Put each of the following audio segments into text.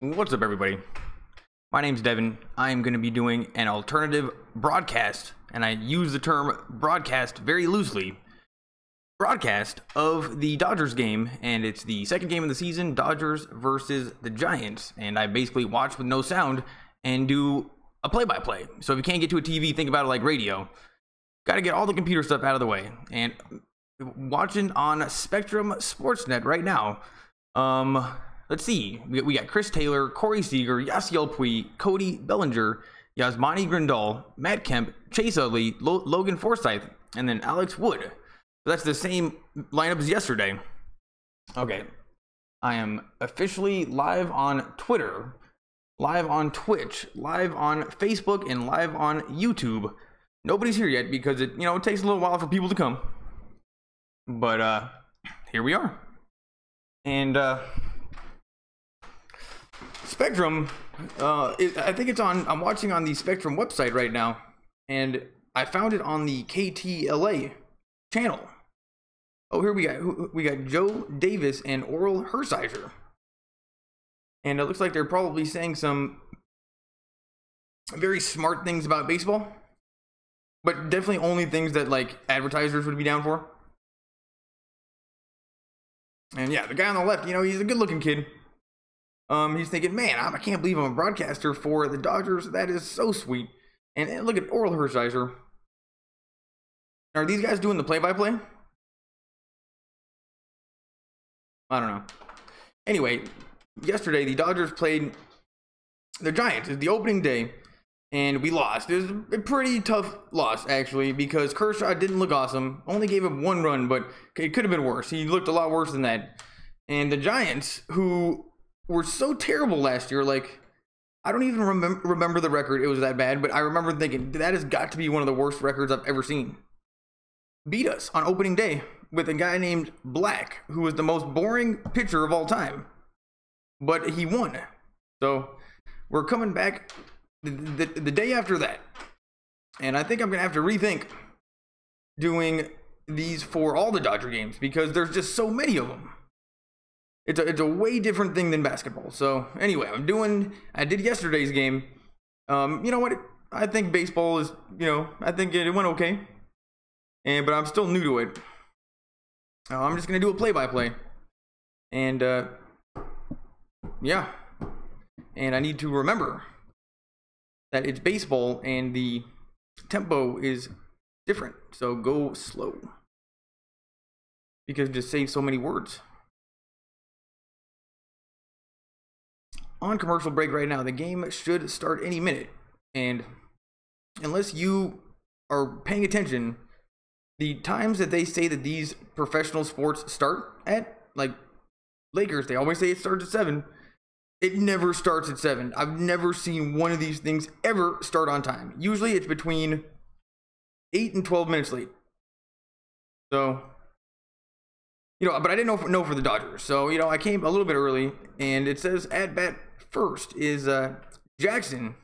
What's up, everybody? My name's Devin. I am going to be doing an alternative broadcast, and I use the term broadcast very loosely. Broadcast of the Dodgers game, and it's the second game of the season, Dodgers versus the Giants. And I basically watch with no sound and do a play-by-play. So if you can't get to a TV, think about it like radio. Got to get all the computer stuff out of the way. And watching on Spectrum SportsNet right now. Let's see. We got Chris Taylor, Corey Seager, Yasiel Puig, Cody Bellinger, Yasmani Grandal, Matt Kemp, Chase Utley, Logan Forsythe, and then Alex Wood. That's the same lineup as yesterday. Okay. I am officially live on Twitter, live on Twitch, live on Facebook, and live on YouTube. Nobody's here yet because it takes a little while for people to come. But here we are. And Spectrum, I think it's on, I'm watching on the Spectrum website right now, and I found it on the KTLA channel. Oh, here we got Joe Davis and Oral Hershiser. And it looks like they're probably saying some very smart things about baseball, but definitely only things that like advertisers would be down for. And yeah, the guy on the left, he's a good looking kid. He's thinking, man, I can't believe I'm a broadcaster for the Dodgers. That is so sweet. And look at Oral Hershiser. Are these guys doing the play-by-play? I don't know. Anyway, yesterday the Dodgers played the Giants. It's the opening day, and we lost. It was a pretty tough loss, actually, because Kershaw didn't look awesome. Only gave up one run, but it could have been worse. He looked a lot worse than that. And the Giants, who were so terrible last year, like, I don't even remember the record. It was that bad, but I remember thinking, that has got to be one of the worst records I've ever seen. Beat us on opening day with a guy named Black, who was the most boring pitcher of all time. But he won. So we're coming back the day after that. And I think I'm going to have to rethink doing these for all the Dodger games because there's just so many of them. It's a way different thing than basketball. So anyway, I did yesterday's game. You know what? I think baseball is, I think it went okay. But I'm still new to it. I'm just going to do a play-by-play. And, yeah. And I need to remember that it's baseball and the tempo is different. So go slow. Because it just saves so many words. On commercial break right now. The game should start any minute. And unless you are paying attention, the times that they say that these professional sports start at, like Lakers, they always say it starts at 7. It never starts at 7. I've never seen one of these things ever start on time. Usually it's between 8 and 12 minutes late. So, but I didn't know for the Dodgers. So, I came a little bit early, and it says at bat first is Jackson.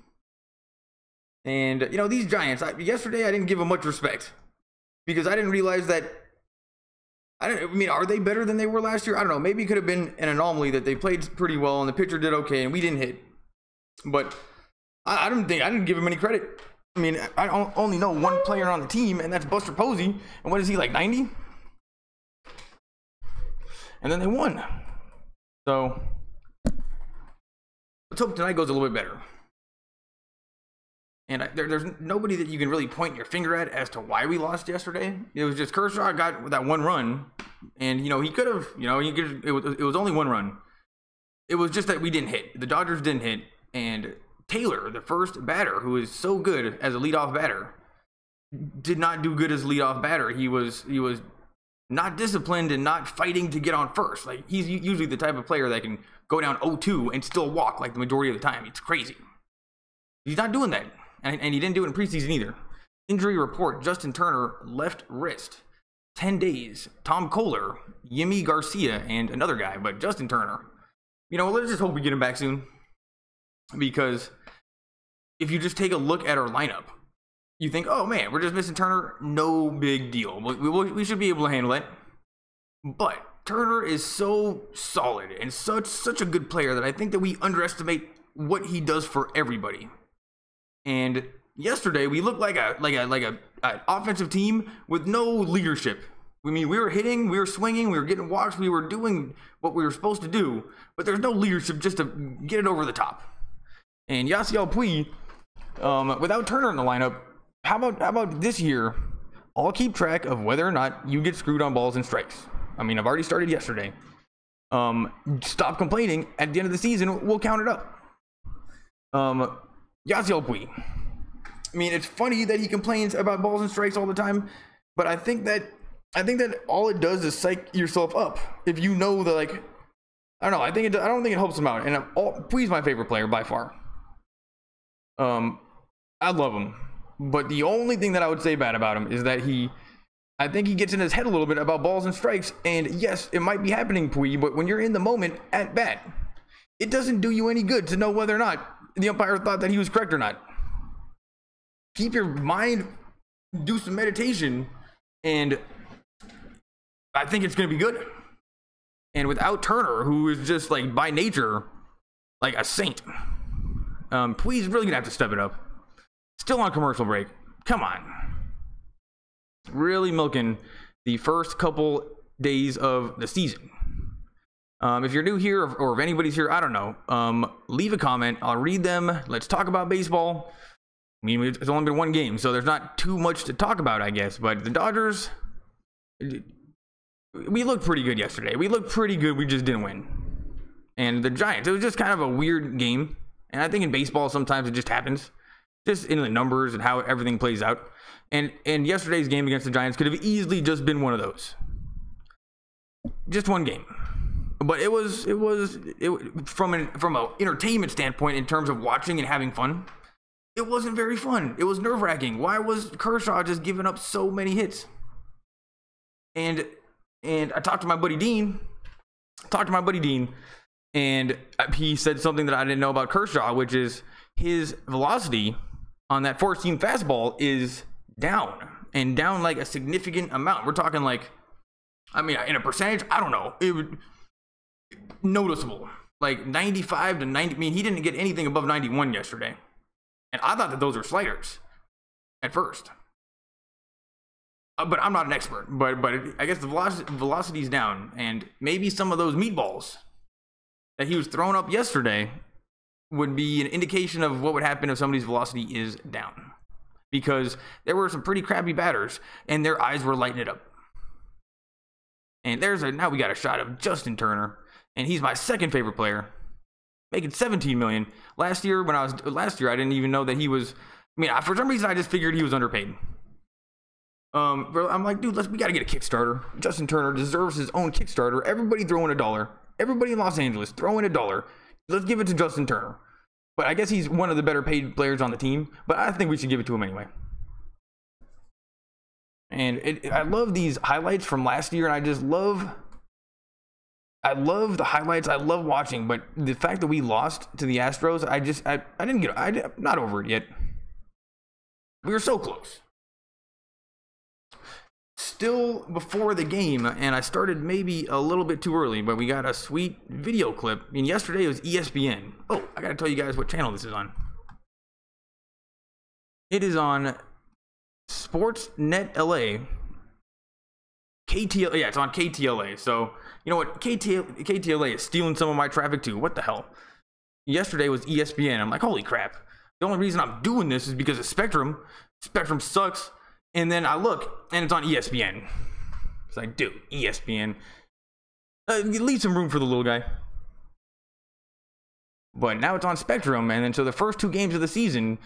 And, these Giants, yesterday I didn't give them much respect. Because I didn't realize that, are they better than they were last year? I don't know. Maybe it could have been an anomaly that they played pretty well and the pitcher did okay and we didn't hit. But I didn't give him any credit. I only know one player on the team, and that's Buster Posey. And what is he, like 90? And then they won. So let's hope tonight goes a little bit better. And there's nobody that you can really point your finger at as to why we lost yesterday. It was just Kershaw got that one run, and he could have, it was only one run. It was just that we didn't hit. The Dodgers didn't hit, and Taylor, the first batter, who is so good as a leadoff batter, did not do good as a leadoff batter. He was not disciplined and not fighting to get on first. Like, he's usually the type of player that can go down 0-2 and still walk like the majority of the time. It's crazy. He's not doing that. And he didn't do it in preseason either. Injury report, Justin Turner, left wrist. 10 days. Tom Kohler, Yimi Garcia, and another guy, but Justin Turner. Let's just hope we get him back soon. Because if you just take a look at our lineup, you think, oh man, we're just missing Turner. No big deal. We should be able to handle it. But Turner is so solid and such a good player that I think that we underestimate what he does for everybody. And yesterday we looked like an offensive team with no leadership. I mean, we were hitting, we were swinging, we were getting walks, we were doing what we were supposed to do, but there's no leadership just to get it over the top. And Yasiel Puig, without Turner in the lineup, how about this year? I'll keep track of whether or not you get screwed on balls and strikes. I mean, I've already started yesterday. Stop complaining. At the end of the season, we'll count it up. Yasiel Puig. I mean, it's funny that he complains about balls and strikes all the time, but I think that all it does is psych yourself up. If you know that, like, I don't know. I don't think it helps him out. And Puig's my favorite player by far. I love him, but the only thing that I would say bad about him is that I think he gets in his head a little bit about balls and strikes. And yes, it might be happening, Puig, but when you're in the moment at bat, it doesn't do you any good to know whether or not the umpire thought that he was correct or not. Keep your mind, do some meditation, and I think it's going to be good. And without Turner, who is just like by nature like a saint, Puig's really going to have to step it up. Still on commercial break. Come on. Really milking the first couple days of the season. If you're new here or if anybody's here, I don't know, leave a comment. I'll read them. Let's talk about baseball. I mean, it's only been one game, so there's not too much to talk about, I guess. But the Dodgers, we looked pretty good yesterday. We looked pretty good. We just didn't win. And the Giants, it was just kind of a weird game. And I think in baseball, sometimes it just happens. Just in the numbers and how everything plays out. And yesterday's game against the Giants could have easily just been one of those. Just one game. But it was from an entertainment standpoint, in terms of watching and having fun, it wasn't very fun. It was nerve-wracking. Why was Kershaw just giving up so many hits? And I talked to my buddy Dean. And he said something that I didn't know about Kershaw, which is his velocity on that four-seam fastball is down, and down like a significant amount. We're talking like, I mean, in a percentage, I don't know. It would noticeable, like 95 to 90. I mean, he didn't get anything above 91 yesterday, and I thought that those were sliders at first. But I'm not an expert. But I guess the velocity is down, and maybe some of those meatballs that he was throwing up yesterday would be an indication of what would happen if somebody's velocity is down, because there were some pretty crappy batters and their eyes were lighting it up. And now we got a shot of Justin Turner, and he's my second favorite player, making $17 million. Last year, I didn't even know that he was. I mean, for some reason, I just figured he was underpaid. I'm like, dude, we got to get a Kickstarter. Justin Turner deserves his own Kickstarter. Everybody throwing $1. Everybody in Los Angeles throwing $1. Let's give it to Justin Turner. But I guess he's one of the better paid players on the team. But I think we should give it to him anyway. And I love these highlights from last year, and I love the highlights. I love watching, but the fact that we lost to the Astros, I'm not over it yet. We were so close. Still before the game, and I started maybe a little bit too early, but we got a sweet video clip. I mean, yesterday it was ESPN. Oh, I gotta tell you guys what channel this is on. It is on SportsNet LA. KTLA, yeah, it's on KTLA. So, you know what? KTLA is stealing some of my traffic too. What the hell? Yesterday was ESPN. I'm like, holy crap. The only reason I'm doing this is because of Spectrum. Spectrum sucks. And then I look, and it's on ESPN. It's like, dude, ESPN. Leave some room for the little guy. But now it's on Spectrum, and then so the first two games of the season,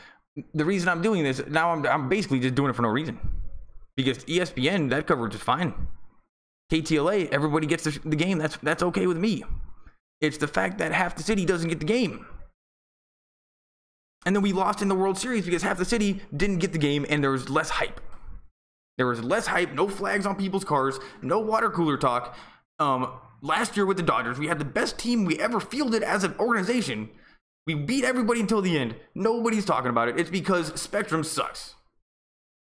the reason I'm doing this, now I'm basically just doing it for no reason. Because ESPN, that coverage is fine. KTLA, everybody gets the game. That's okay with me. It's the fact that half the city doesn't get the game. And then we lost in the World Series because half the city didn't get the game, and there was less hype. There was less hype, no flags on people's cars, no water cooler talk. Last year with the Dodgers, we had the best team we ever fielded as an organization. We beat everybody until the end. Nobody's talking about it. It's because Spectrum sucks.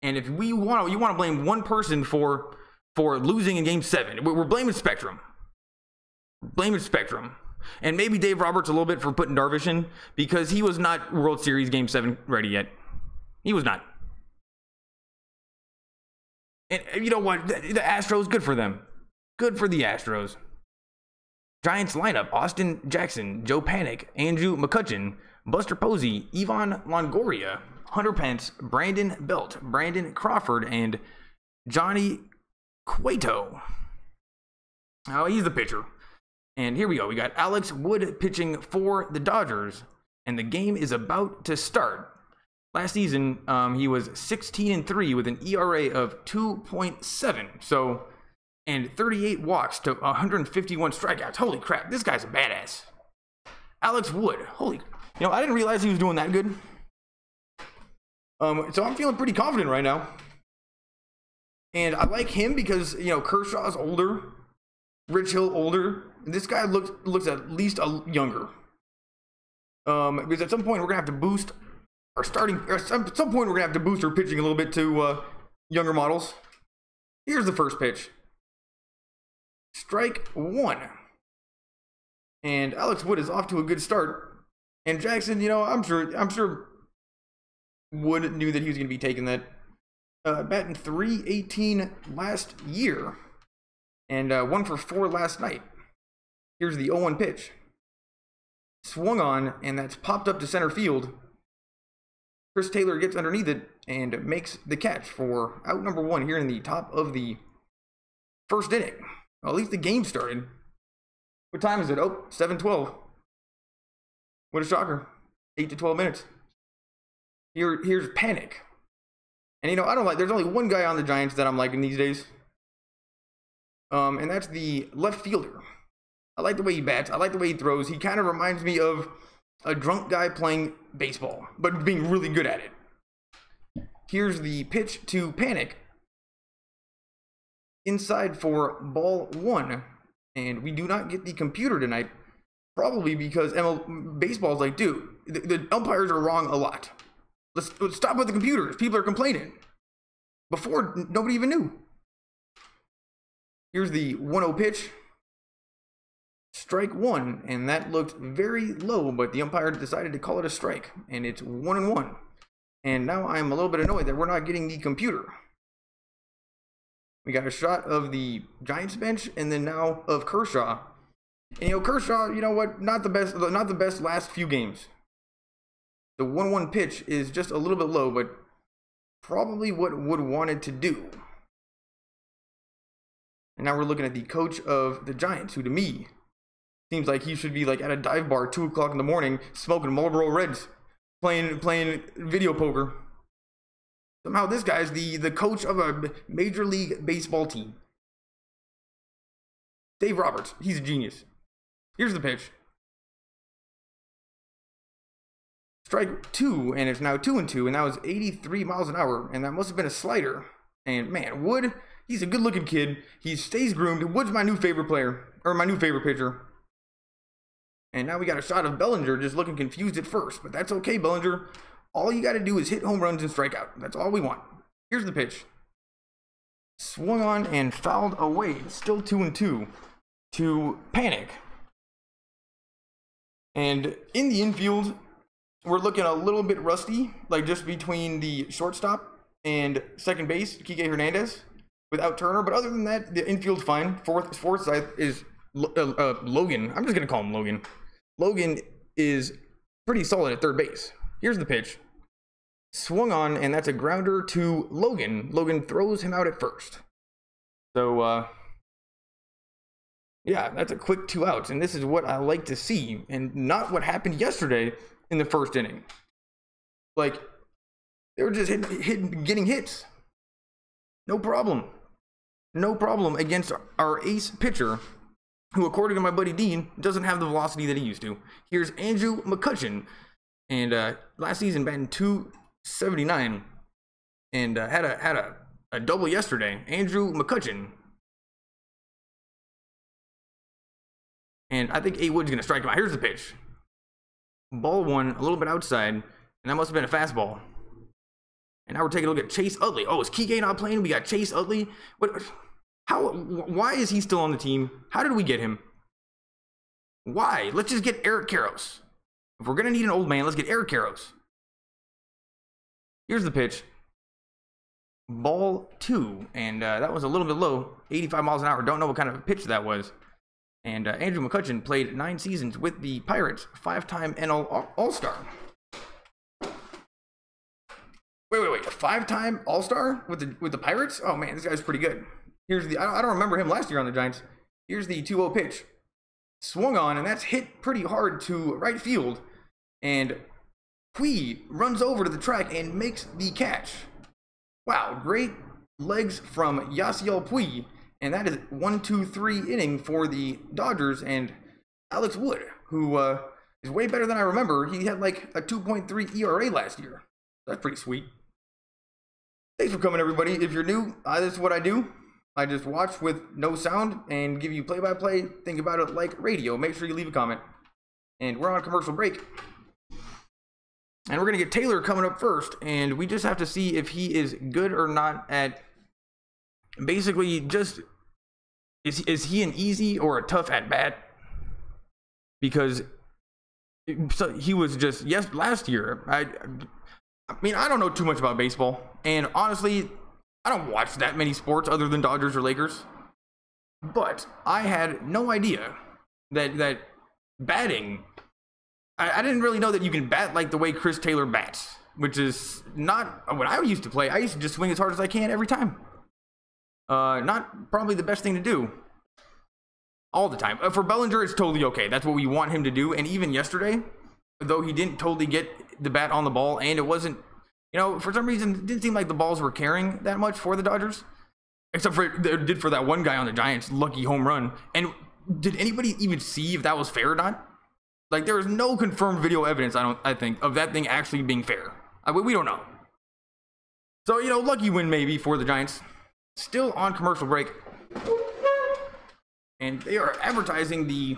And if you want to blame one person for losing in Game 7, we're blaming Spectrum. Blame it Spectrum. And maybe Dave Roberts a little bit for putting Darvish in, because he was not World Series Game 7 ready yet. He was not. And you know what? The Astros, good for them. Good for the Astros. Giants lineup: Austin Jackson, Joe Panik, Andrew McCutchen, Buster Posey, Ivan Longoria, Hunter Pence, Brandon Belt, Brandon Crawford, and Johnny Cueto. Oh, he's the pitcher. And here we go. We got Alex Wood pitching for the Dodgers, and the game is about to start. Last season, he was 16-3 with an ERA of 2.7. So, and 38 walks to 151 strikeouts. Holy crap, this guy's a badass. Alex Wood. I didn't realize he was doing that good. So I'm feeling pretty confident right now. And I like him because, Kershaw's older, Rich Hill older. This guy looks at least younger. Because at some point we're gonna have to boost our at some point we're gonna have to boost our pitching a little bit to younger models. Here's the first pitch. Strike one. And Alex Wood is off to a good start. And Jackson, I'm sure Wood knew that he was gonna be taking that. Batting .318 last year. And 1 for 4 last night. Here's the 0-1 pitch. Swung on, and that's popped up to center field. Chris Taylor gets underneath it and makes the catch for out number 1 here in the top of the first inning. Well, at least the game started. What time is it? Oh, 7:12. What a shocker. 8 to 12 minutes. Here's Panik. And there's only one guy on the Giants that I'm liking these days. And that's the left fielder. I like the way he bats. I like the way he throws. He kind of reminds me of a drunk guy playing baseball, but being really good at it. Here's the pitch to Panik. Inside for ball 1. And we do not get the computer tonight. Probably because baseball is like, dude, the umpires are wrong a lot. Let's stop with the computers. People are complaining. Before, nobody even knew. Here's the 1-0 pitch. Strike 1, and that looked very low, but the umpire decided to call it a strike, and it's 1-1. And now I'm a little bit annoyed that we're not getting the computer. We got a shot of the Giants bench, and then now of Kershaw. And Kershaw, not the best last few games. The 1-1 pitch is just a little bit low, but probably what Wood wanted to do. And now we're looking at the coach of the Giants, who to me seems like he should be like at a dive bar 2 o'clock in the morning, smoking Marlboro Reds, playing video poker. Somehow this guy's the coach of a Major League Baseball team. Dave Roberts, he's a genius. Here's the pitch. Strike 2, and it's now 2-2, and that was 83 miles an hour, and that must have been a slider. And man, Wood, he's a good-looking kid. He stays groomed. Wood's my new favorite player, or my new favorite pitcher. And now we got a shot of Bellinger just looking confused at first, but that's okay, Bellinger. All you got to do is hit home runs and strike out. That's all we want. Here's the pitch. Swung on and fouled away. Still 2-2 to Panik. And in the infield, we're looking a little bit rusty, like just between the shortstop and second base, Kike Hernandez, without Turner. But other than that, the infield's fine. Fourth side is Logan. I'm just going to call him Logan. Logan is pretty solid at third base. Here's the pitch. Swung on, and that's a grounder to Logan. Logan throws him out at first. So, yeah, that's a quick 2 outs. And this is what I like to see, and not what happened yesterday in the first inning. Like, they were just getting hits. No problem. No problem against our ace pitcher, who, according to my buddy Dean, doesn't have the velocity that he used to. Here's Andrew McCutchen. And last season, batting .279, and had a double yesterday. Andrew McCutchen. And I think A. Wood's going to strike him out. Here's the pitch. Ball 1, a little bit outside, and that must have been a fastball. And now we're taking a look at Chase Utley. Oh, is Kike not playing? We got Chase Utley. Why is he still on the team? How did we get him? Why? Let's just get Eric Karros. If we're going to need an old man, let's get Eric Karros. Here's the pitch. Ball 2. And that was a little bit low. 85 miles an hour. Don't know what kind of pitch that was. And Andrew McCutchen played 9 seasons with the Pirates. 5-time NL All-Star. Wait. A 5-time All-Star with the Pirates? Oh, man, this guy's pretty good. Here's the... I don't remember him last year on the Giants. Here's the 2-0 pitch. Swung on, and that's hit pretty hard to right field. And Puig runs over to the track and makes the catch. Wow, great legs from Yasiel Puig. And that is 1-2-3 inning for the Dodgers. And Alex Wood, who is way better than I remember. He had like a 2.3 ERA last year. That's pretty sweet. Thanks for coming, everybody. If you're new, this is what I do. I just watch with no sound and give you play-by-play. Think about it like radio. Make sure you leave a comment. And we're on a commercial break. And we're going to get Taylor coming up first. And we just have to see if he is good or not at basically just... Is he an easy or a tough at-bat? Because he was just... Yes, last year. I mean, I don't know too much about baseball. And honestly... I don't watch that many sports other than Dodgers or Lakers, but I had no idea that batting, I didn't really know that you can bat like the way Chris Taylor bats, which is not what I used to play. I used to just swing as hard as I can every time. Not probably the best thing to do all the time. For Bellinger, it's totally okay. That's what we want him to do. And even yesterday, though he didn't totally get the bat on the ball, and it wasn't, you know, for some reason, it didn't seem like the balls were carrying that much for the Dodgers. Except for it did for that one guy on the Giants' lucky home run. And did anybody even see if that was fair or not? Like, there is no confirmed video evidence, I think, of that thing actually being fair. We don't know. So, you know, lucky win maybe for the Giants. Still on commercial break. And they are advertising the...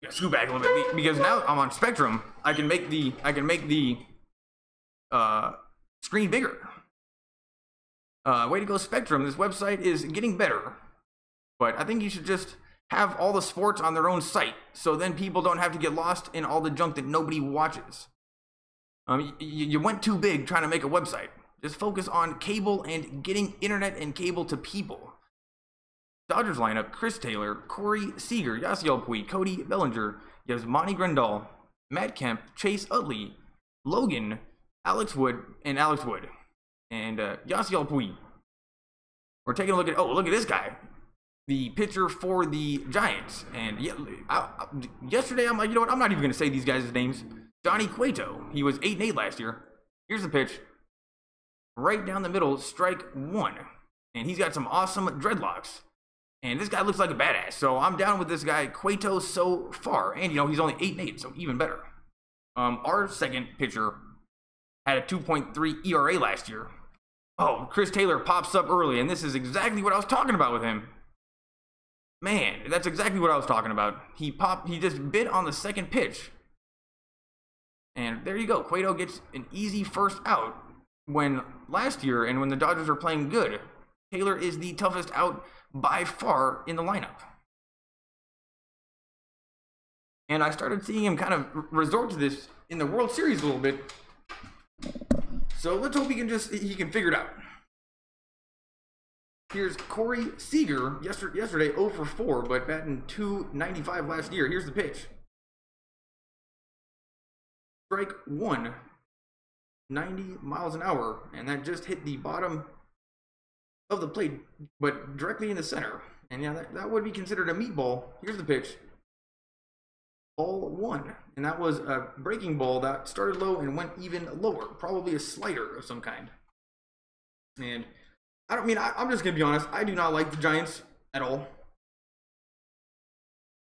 Scoot back a little bit because now I'm on Spectrum. I can make the screen bigger. Way to go, Spectrum. This website is getting better, but I think you should just have all the sports on their own site, so then people don't have to get lost in all the junk that nobody watches. You went too big trying to make a website. Just focus on cable and getting internet and cable to people. Dodgers lineup: Chris Taylor, Corey Seager, Yasiel Puig, Cody Bellinger, Yasmani Grandal, Matt Kemp, Chase Utley, Logan, Alex Wood, and Yasiel Puig. We're taking a look at, look at this guy, the pitcher for the Giants. And yesterday, I'm like, you know what? I'm not even going to say these guys' names. Johnny Cueto. He was 8-8 last year. Here's the pitch. Right down the middle, strike 1. And he's got some awesome dreadlocks. And this guy looks like a badass. So I'm down with this guy, Cueto, so far. And, you know, he's only 8-8, so even better. Our second pitcher had a 2.3 ERA last year. Oh, Chris Taylor pops up early, and this is exactly what I was talking about with him. Man, that's exactly what I was talking about. He just bit on the second pitch. And there you go. Cueto gets an easy first out. When last year, and when the Dodgers are playing good, Taylor is the toughest out by far in the lineup. And I started seeing him kind of resort to this in the World Series a little bit. So let's hope he can figure it out. Here's Corey Seager, yesterday 0 for 4, but batting .295 last year. Here's the pitch. Strike 1, 90 miles an hour, and that just hit the bottom of the plate, but directly in the center. And yeah, that would be considered a meatball. Here's the pitch. Ball 1, and that was a breaking ball that started low and went even lower, probably a slider of some kind. And I'm just gonna be honest, I do not like the Giants at all.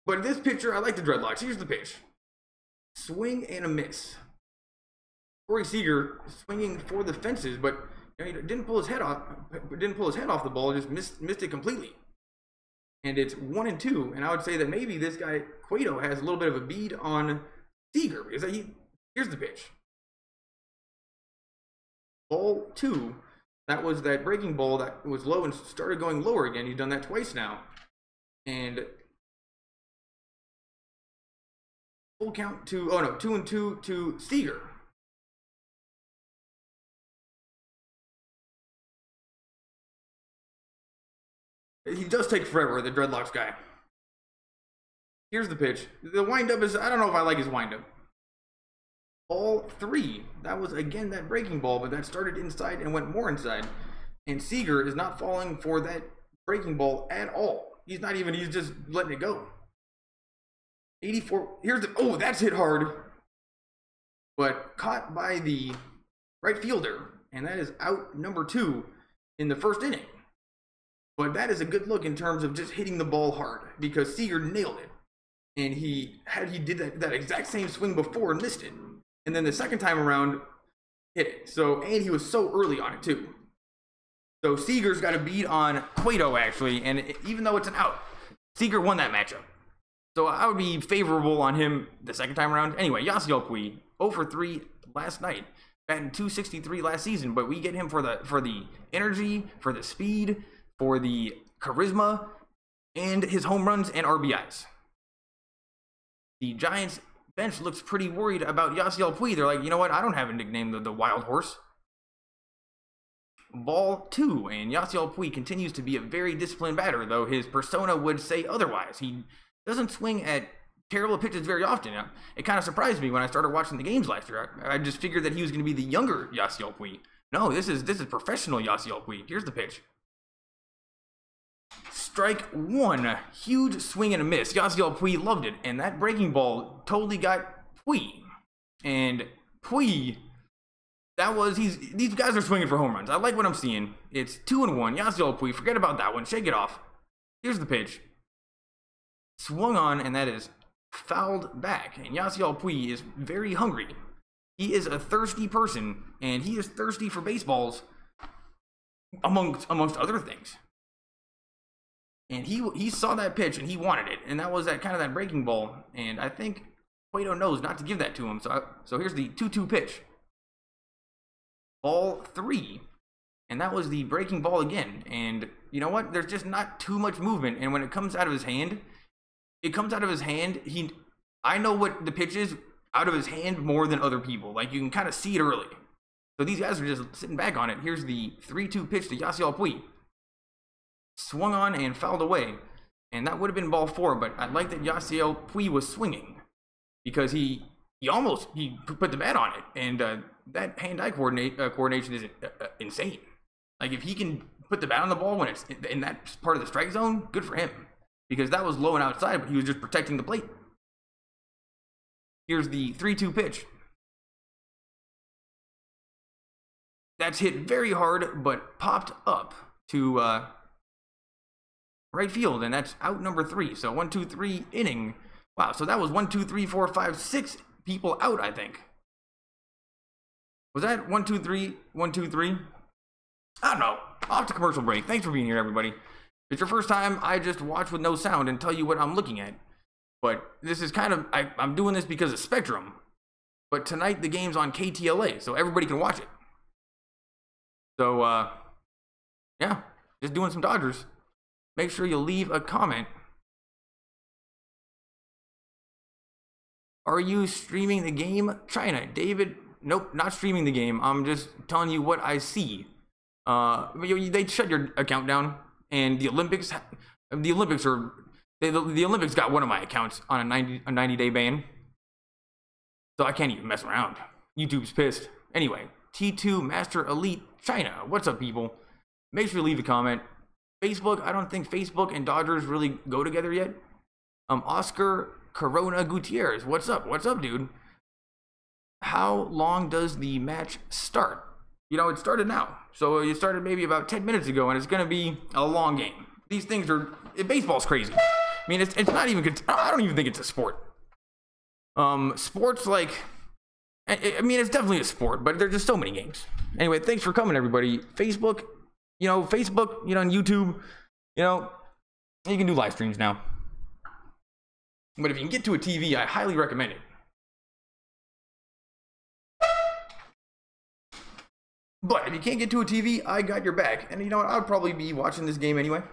But this pitcher, I like the dreadlocks. Here's the pitch. Swing and a miss. Corey Seager swinging for the fences, but he didn't pull his head off. Didn't pull his head off the ball. Just missed it completely. And it's 1-2. And I would say that maybe this guy Cueto has a little bit of a bead on Seager, because here's the pitch. Ball 2. That was that breaking ball that was low and started going lower again. He's done that twice now. And Full count to, oh no, 2-2 to Seager. He does take forever, the dreadlocks guy. Here's the pitch. The windup is, I don't know if I like his windup. Ball 3. That was, again, that breaking ball, but that started inside and went more inside. And Seager is not falling for that breaking ball at all. He's not even, he's just letting it go. 84. Here's the, oh, that's hit hard. But caught by the right fielder. And that is out number 2 in the first inning. But that is a good look in terms of just hitting the ball hard, because Seager nailed it. And he did that exact same swing before and missed it. And then the second time around, hit it. So, and he was so early on it too. So Seager's got a beat on Cueto actually, and even though it's an out, Seager won that matchup. So I would be favorable on him the second time around. Anyway, Yasiel Puig, 0 for 3 last night, batting .263 last season, but we get him for the energy, for the speed, for the charisma, and his home runs and RBIs. The Giants bench looks pretty worried about Yasiel Puig. They're like, you know what? I don't have a nickname, the Wild Horse. Ball 2, and Yasiel Puig continues to be a very disciplined batter, though his persona would say otherwise. He doesn't swing at terrible pitches very often. It kind of surprised me when I started watching the games last year. I just figured that he was going to be the younger Yasiel Puig. No, this is professional Yasiel Puig. Here's the pitch. Strike 1. Huge swing and a miss. Yasiel Puig loved it, and that breaking ball totally got Puig. And Puig, these guys are swinging for home runs. I like what I'm seeing. It's 2-1. Yasiel Puig, forget about that one. Shake it off. Here's the pitch. Swung on, and that is fouled back. And Yasiel Puig is very hungry. He is a thirsty person, and he is thirsty for baseballs amongst other things. And he saw that pitch and he wanted it, and that was that kind of that breaking ball. And I think Cueto knows not to give that to him. So here's the 2-2 pitch. Ball 3, and that was the breaking ball again. And you know what? There's just not too much movement. And when it comes out of his hand, it comes out of his hand. I know what the pitch is out of his hand more than other people. Like, you can kind of see it early. So these guys are just sitting back on it. Here's the 3-2 pitch to Yasiel Puig. Swung on and fouled away, and that would have been ball 4, but I like that Yasiel Puig was swinging, because he put the bat on it, and that hand-eye coordination is insane. Like, if he can put the bat on the ball when it's in that part of the strike zone, good for him, because that was low and outside, but he was just protecting the plate. Here's the 3-2 pitch. That's hit very hard, but popped up to right field, and that's out number 3. So 1, 2, 3 inning. Wow, so that was 1, 2, 3, 4, 5, 6 people out, I think. Was that 1, 2, 3, 1, 2, 3? I don't know. Off to commercial break. Thanks for being here, everybody. If it's your first time, I just watch with no sound and tell you what I'm looking at. But this is kind of, I'm doing this because of Spectrum. But tonight the game's on KTLA, so everybody can watch it. So, yeah, just doing some Dodgers. Make sure you leave a comment. Are you streaming the game? China, David, nope, not streaming the game. I'm just telling you what I see. They shut your account down, and the Olympics got one of my accounts on a 90-day ban. So I can't even mess around. YouTube's pissed. Anyway, T2 Master Elite China. What's up, people? Make sure you leave a comment. Facebook, I don't think Facebook and Dodgers really go together yet. Oscar Corona Gutierrez, what's up? What's up, dude? How long does the match start? You know, it started now. So it started maybe about 10 minutes ago, and it's going to be a long game. These things are, baseball's crazy. I mean, it's not even, I don't even think it's a sport. Sports, like, I mean, it's definitely a sport, but there's just so many games. Anyway, thanks for coming, everybody. Facebook, and YouTube, you can do live streams now. But if you can get to a TV, I highly recommend it. But if you can't get to a TV, I got your back. And you know what? I'll probably be watching this game anyway.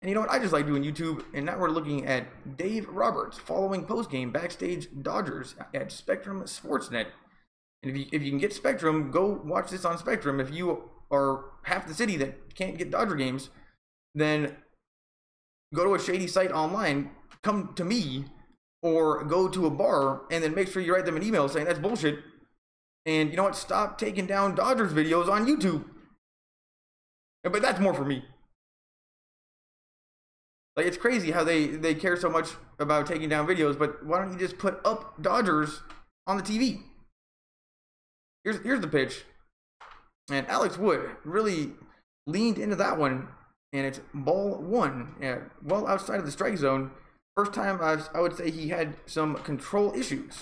And you know what? I just like doing YouTube, and now we're looking at Dave Roberts following postgame backstage Dodgers at Spectrum SportsNet. And if you can get Spectrum, go watch this on Spectrum. If you are half the city that can't get Dodger games, then go to a shady site online, come to me, or go to a bar, and then make sure you write them an email saying that's bullshit. And you know what? Stop taking down Dodgers videos on YouTube. But that's more for me. Like, it's crazy how they care so much about taking down videos, but why don't you just put up Dodgers on the TV? Here's the pitch. And Alex Wood really leaned into that one, and it's ball one. Yeah, well outside of the strike zone. First time I would say he had some control issues.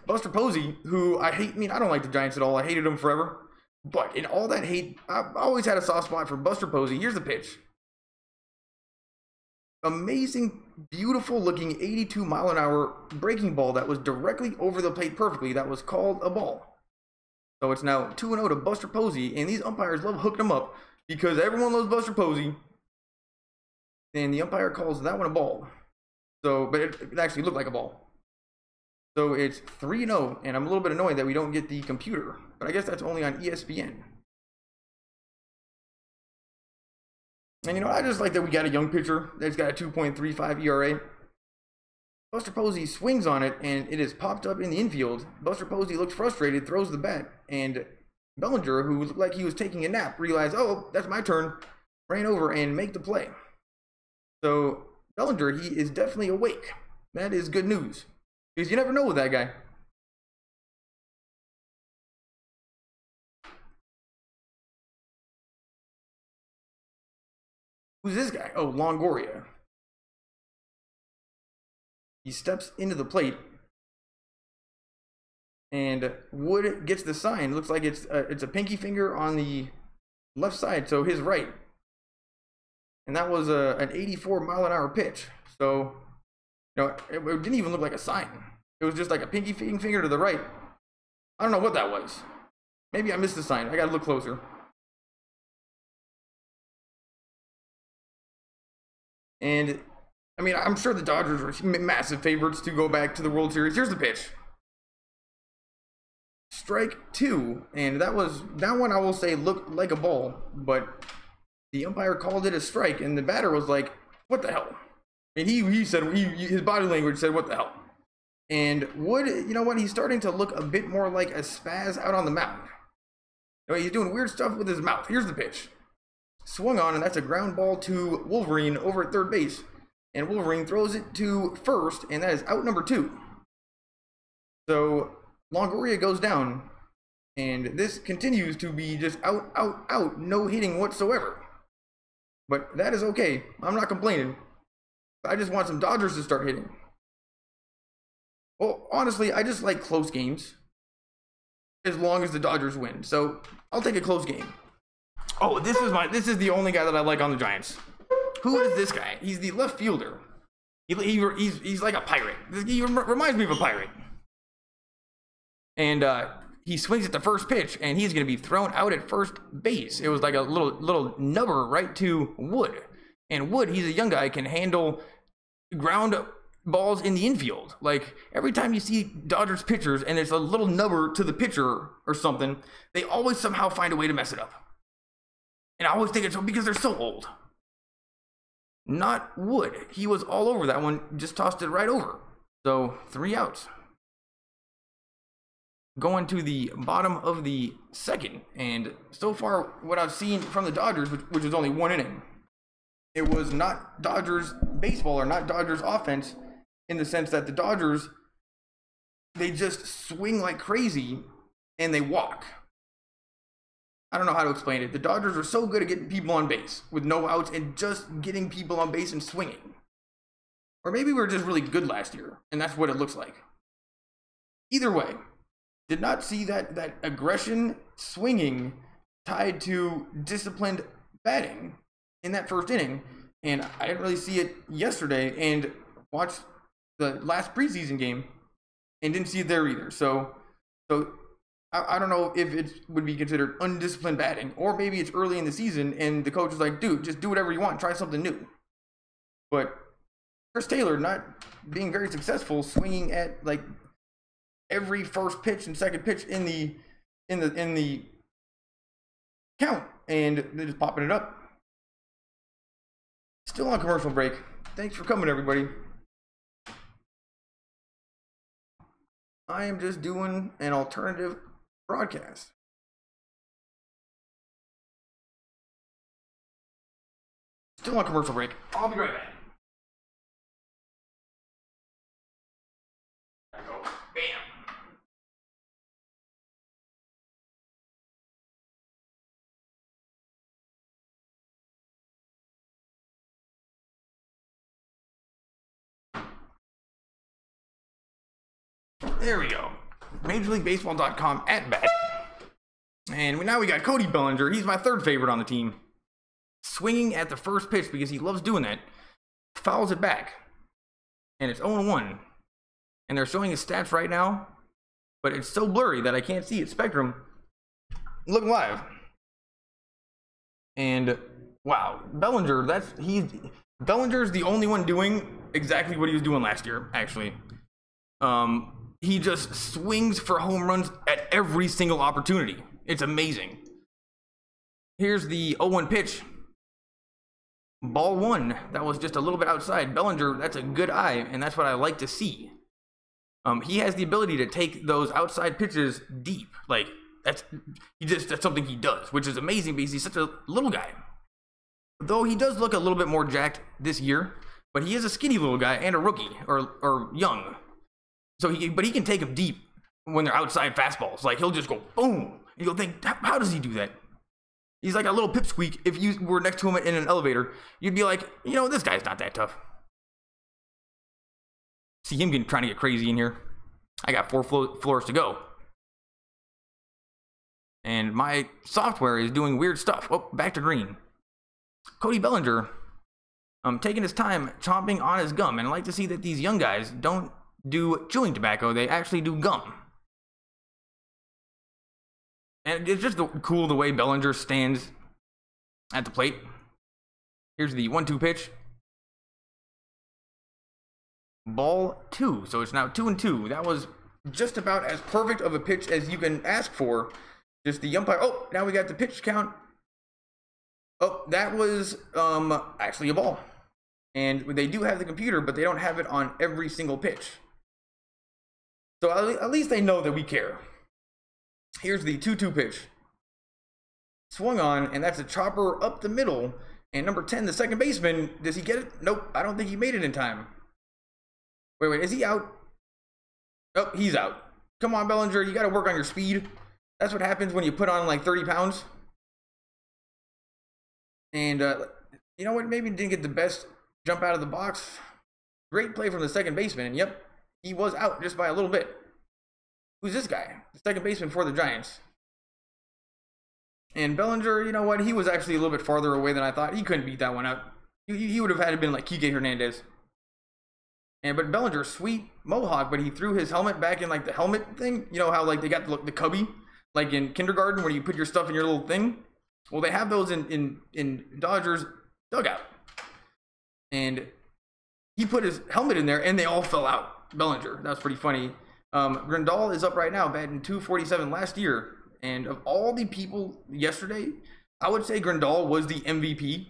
Buster Posey, who I hate, I don't like the Giants at all. I hated him forever. But in all that hate, I've always had a soft spot for Buster Posey. Here's the pitch. Amazing, beautiful looking 82-mile-an-hour breaking ball that was directly over the plate perfectly. That was called a ball. So it's now 2-0 to Buster Posey, and these umpires love hooking him up because everyone loves Buster Posey, and the umpire calls that one a ball. So, but it actually looked like a ball. So it's 3-0, and I'm a little bit annoyed that we don't get the computer, but I guess that's only on ESPN. And you know, I just like that we got a young pitcher that's got a 2.35 ERA. Buster Posey swings on it, and it is popped up in the infield. Buster Posey looks frustrated, throws the bat, and Bellinger, who looked like he was taking a nap, realized, oh, that's my turn, ran over and make the play. So Bellinger, he is definitely awake. That is good news, because you never know with that guy. Who's this guy? Oh, Longoria. He steps into the plate, and Wood gets the sign. Looks like it's a pinky finger on the left side, so his right. And that was an 84-mile-an-hour pitch. So, you know, it didn't even look like a sign. It was just like a pinky finger to the right. I don't know what that was. Maybe I missed the sign. I gotta look closer. And, I mean, I'm sure the Dodgers are massive favorites to go back to the World Series. Here's the pitch. Strike two. And that one I will say looked like a ball, but the umpire called it a strike, and the batter was like, what the hell? And he said, his body language said, what the hell? And Wood, you know what? He's starting to look a bit more like a spaz out on the mound. You know, he's doing weird stuff with his mouth. Here's the pitch. Swung on, and that's a ground ball to Wolverine over at third base. And Wolverine throws it to first, and that is out number 2. So Longoria goes down, and this continues to be just out, no hitting whatsoever. But that is okay. I'm not complaining. I just want some Dodgers to start hitting. Well, honestly, I just like close games as long as the Dodgers win. So I'll take a close game. Oh, this is the only guy that I like on the Giants. Who is this guy? He's the left fielder. He's like a pirate. He reminds me of a pirate. And he swings at the first pitch, and he's going to be thrown out at first base. It was like a little nubber right to Wood. And Wood, he's a young guy, can handle ground balls in the infield. Like, every time you see Dodgers pitchers and there's a little nubber to the pitcher or something, they always somehow find a way to mess it up. And I always think it's because they're so old. Not Wood. He was all over that one, just tossed it right over. So 3 outs. Going to the bottom of the second, and so far what I've seen from the Dodgers, which is only 1 inning, it was not Dodgers baseball or not Dodgers offense, in the sense that the Dodgers, they just swing like crazy and they walk. I don't know how to explain it. The Dodgers are so good at getting people on base with no outs and just getting people on base and swinging. Or maybe we were just really good last year, and that's what it looks like. Either way, did not see that aggression swinging tied to disciplined batting in that first inning, and I didn't really see it yesterday, and watched the last preseason game and didn't see it there either. So I don't know if it would be considered undisciplined batting, or maybe it's early in the season and the coach is like, dude, just do whatever you want, try something new. But Chris Taylor not being very successful, swinging at like every first pitch and second pitch in the count, and they're just popping it up. Still on commercial break. Thanks for coming, everybody. I am just doing an alternative broadcast. Still on commercial break. I'll be right back. There I go. Bam. There we go. MajorLeagueBaseball.com at bat. And now we got Cody Bellinger. He's my third favorite on the team. Swinging at the first pitch because he loves doing that. Fouls it back. And it's 0-1. And they're showing his stats right now. But it's so blurry that I can't see it. Spectrum. Look live. And wow. Bellinger, Bellinger's the only one doing exactly what he was doing last year, actually. He just swings for home runs at every single opportunity. It's amazing. Here's the 0-1 pitch. Ball one. That was just a little bit outside. Bellinger, that's a good eye, and that's what I like to see. He has the ability to take those outside pitches deep. Like, that's something he does, which is amazing because he's such a little guy. Though he does look a little bit more jacked this year, but he is a skinny little guy and a rookie, or young. But he can take them deep when they're outside fastballs. Like, he'll just go boom. And you'll think, how does he do that? He's like a little pipsqueak. If you were next to him in an elevator, you'd be like, you know, this guy's not that tough. See him trying to get crazy in here. I got 4 floors to go. And my software is doing weird stuff. Oh, back to green. Cody Bellinger, taking his time, chomping on his gum. And I like to see that these young guys don't do chewing tobacco, they actually do gum. And it's just cool the way Bellinger stands at the plate. Here's the 1-2 pitch. Ball 2. So it's now 2-2. That was just about as perfect of a pitch as you can ask for. Just the umpire. Oh, now we got the pitch count. Oh, that was actually a ball. And they do have the computer, but they don't have it on every single pitch. So at least they know that we care. Here's the 2-2 pitch. Swung on, and that's a chopper up the middle. And number 10, the second baseman, does he get it? Nope, I don't think he made it in time. Wait, is he out? Oh, he's out. Come on, Bellinger, you got to work on your speed. That's what happens when you put on like 30 pounds. And you know what? Maybe didn't get the best jump out of the box. Great play from the second baseman. And yep, he was out just by a little bit. Who's this guy? The second baseman for the Giants. And Bellinger, you know what? He was actually a little bit farther away than I thought. He couldn't beat that one up. He would have had to been like Kike Hernandez. But Bellinger, sweet mohawk, but he threw his helmet back in like the helmet thing. You know how like they got the cubby, like in kindergarten where you put your stuff in your little thing? Well, they have those in Dodgers dugout. And he put his helmet in there and they all fell out. Bellinger, that was pretty funny. Grandal is up right now, batting .247 last year. And of all the people yesterday, I would say Grandal was the MVP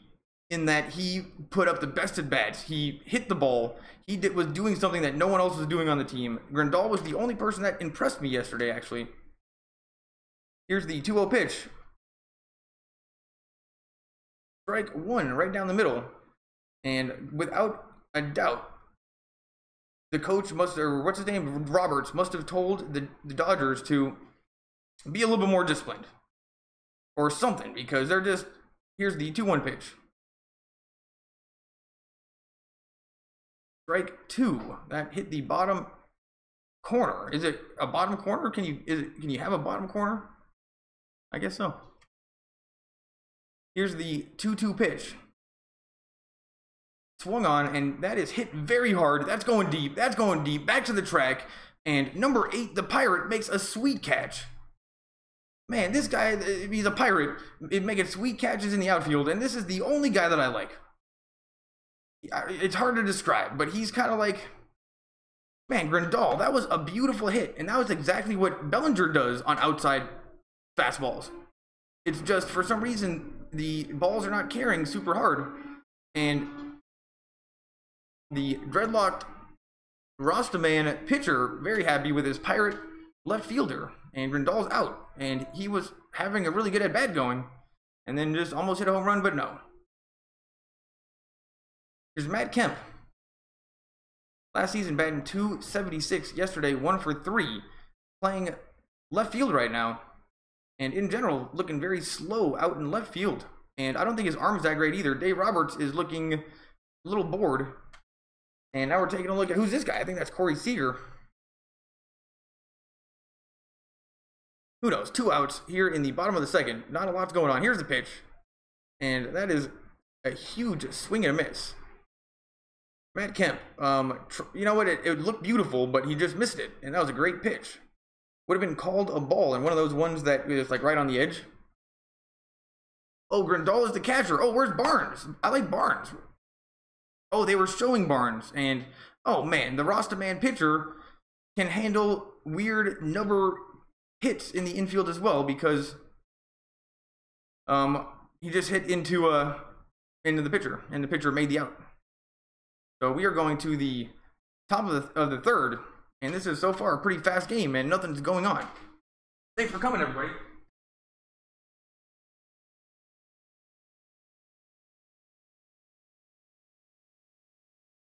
in that he put up the best at bats. He hit the ball. He was doing something that no one else was doing on the team. Grandal was the only person that impressed me yesterday, actually. Here's the 2-0 pitch. Strike one, right down the middle. And without a doubt, the coach what's his name, Roberts, must have told the Dodgers to be a little bit more disciplined. Or something, because they're just, here's the 2-1 pitch. Strike two. That hit the bottom corner. Is it a bottom corner? Can you have a bottom corner? I guess so. Here's the 2-2 pitch. Swung on, and that is hit very hard. That's going deep. That's going deep. Back to the track. And number 8, the Pirate, makes a sweet catch. man, this guy, he's a pirate. He's making sweet catches in the outfield, and this is the only guy that I like. It's hard to describe, but he's kind of like, man, Grandal, that was a beautiful hit, and that was exactly what Bellinger does on outside fastballs. It's just, for some reason, the balls are not carrying super hard, and the dreadlocked Rastaman pitcher very happy with his pirate left fielder, and Grandal's out, and he was having a really good at-bat going, and then just almost hit a home run, but no. Here's Matt Kemp. Last season batting .276, yesterday 1 for 3, playing left field right now, and in general looking very slow out in left field, and I don't think his arm is that great either. Dave Roberts is looking a little bored, and now we're taking a look at who's this guy. I think that's Corey Seager. Who knows? 2 outs here in the bottom of the second. Not a lot's going on. Here's the pitch, and that is a huge swing and a miss. Matt Kemp, you know what? It looked beautiful, but he just missed it, and that was a great pitch. Would have been called a ball, and one of those ones that is like right on the edge. Oh, Grandal is the catcher. Oh, where's Barnes? I like Barnes. Oh, they were showing Barnes, and oh man, the Rastaman pitcher can handle weird number hits in the infield as well, because he just hit into the pitcher, and the pitcher made the out. So we are going to the top of the third, and this is so far a pretty fast game, and nothing's going on. Thanks for coming, everybody.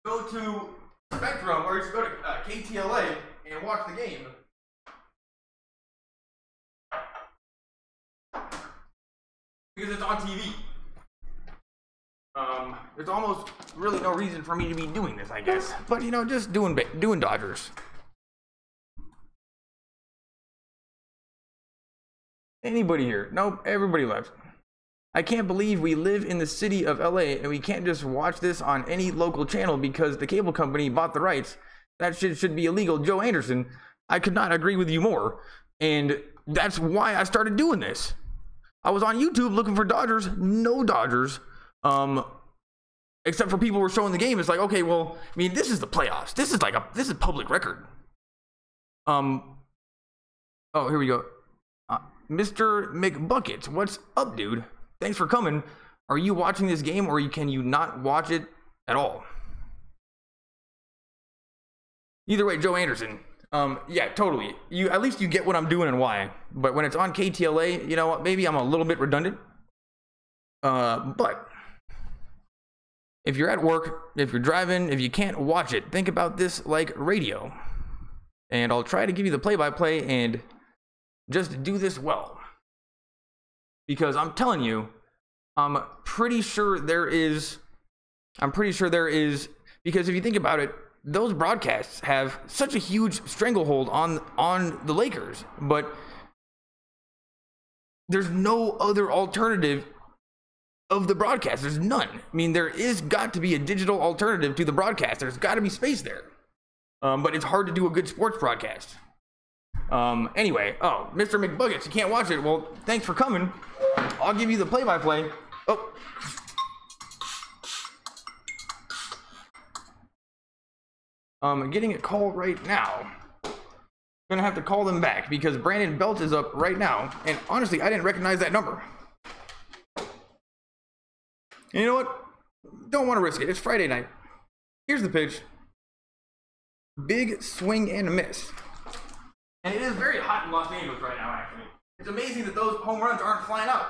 Go to Spectrum, or you should go to KTLA and watch the game. Because it's on TV. There's almost really no reason for me to be doing this, I guess. But, you know, just doing Dodgers. Anybody here? Nope, everybody left. I can't believe we live in the city of LA and we can't just watch this on any local channel because the cable company bought the rights. That shit should be illegal. Joe Anderson, I could not agree with you more. And that's why I started doing this. I was on YouTube looking for Dodgers, no Dodgers. Except for people were showing the game. It's like, okay, well, I mean, this is the playoffs. This is public record. Oh, here we go. Mr. McBuckets, what's up, dude? Thanks for coming. Are you watching this game, or can you not watch it at all? Either way, Joe Anderson. Yeah, totally. At least you get what I'm doing and why. But when it's on KTLA, you know what? Maybe I'm a little bit redundant. But if you're at work, if you're driving, if you can't watch it, think about this like radio. And I'll try to give you the play-by-play and just do this well. Because I'm telling you, I'm pretty sure there is, because if you think about it, those broadcasts have such a huge stranglehold on the Lakers, but there's no other alternative of the broadcast. There's none. I mean, there is got to be a digital alternative to the broadcast. There's got to be space there. But it's hard to do a good sports broadcast. Anyway, oh, Mr. McBuckets, you can't watch it. Well, thanks for coming. I'll give you the play-by-play. Oh. I'm getting a call right now. Gonna have to call them back because Brandon Belt is up right now. And honestly, I didn't recognize that number. And you know what? Don't want to risk it. It's Friday night. Here's the pitch. Big swing and a miss. And it is very hot in Los Angeles right now, actually. It's amazing that those home runs aren't flying out.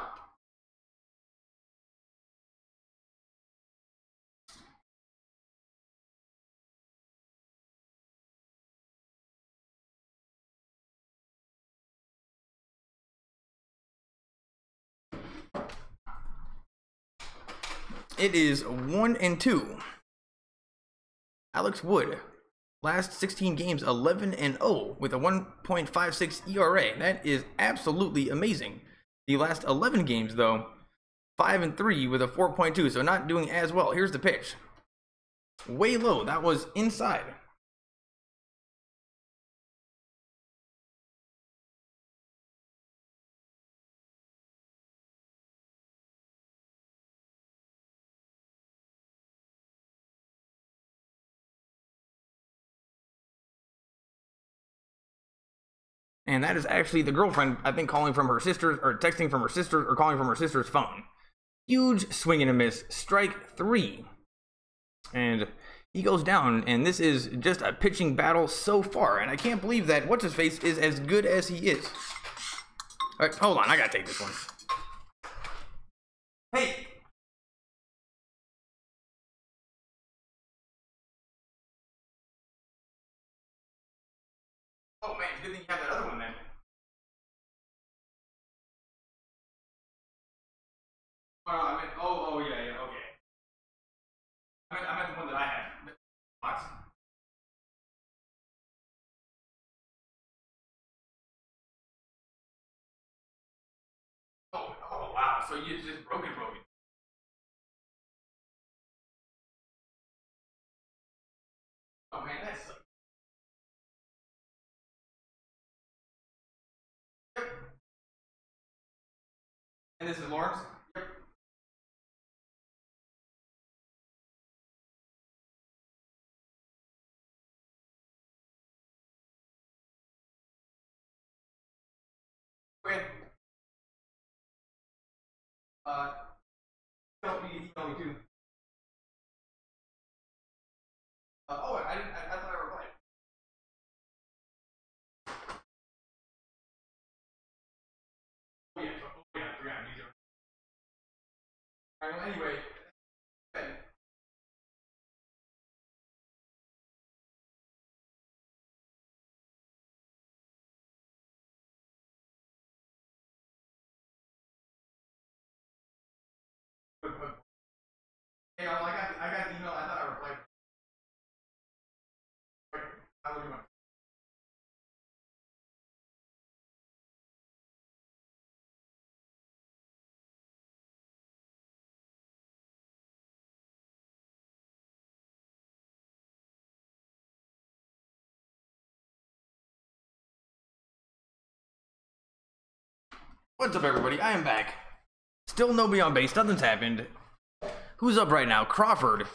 It is 1-2. Alex Wood, last 16 games, 11-0 with a 1.56 ERA. That is absolutely amazing. The last 11 games, though, 5-3 with a 4.2, so not doing as well. Here's the pitch. Way low. That was inside. And that is actually the girlfriend, I think, calling from her sister's, or texting from her sister, or calling from her sister's phone. Huge swing and a miss, strike 3. And he goes down, and this is just a pitching battle so far. And I can't believe that What's-His-Face is as good as he is. All right, hold on, I gotta take this one. Hey! Oh man, it's a good thing you have that other one then. Oh, yeah, okay. I meant the one that I had. Box. Oh, wow. So you just broke it. Oh man, that's. Yep. And this is Lawrence. Yep. Okay. Uh, help me email me too. Oh, I didn't. I thought I replied. Oh yeah, I forgot. Alright, well, anyway. Okay. Hey, I got the email. I thought I replied. I'll look at my. What's up, everybody? I am back. Still nobody on base. Nothing's happened. Who's up right now? Crawford.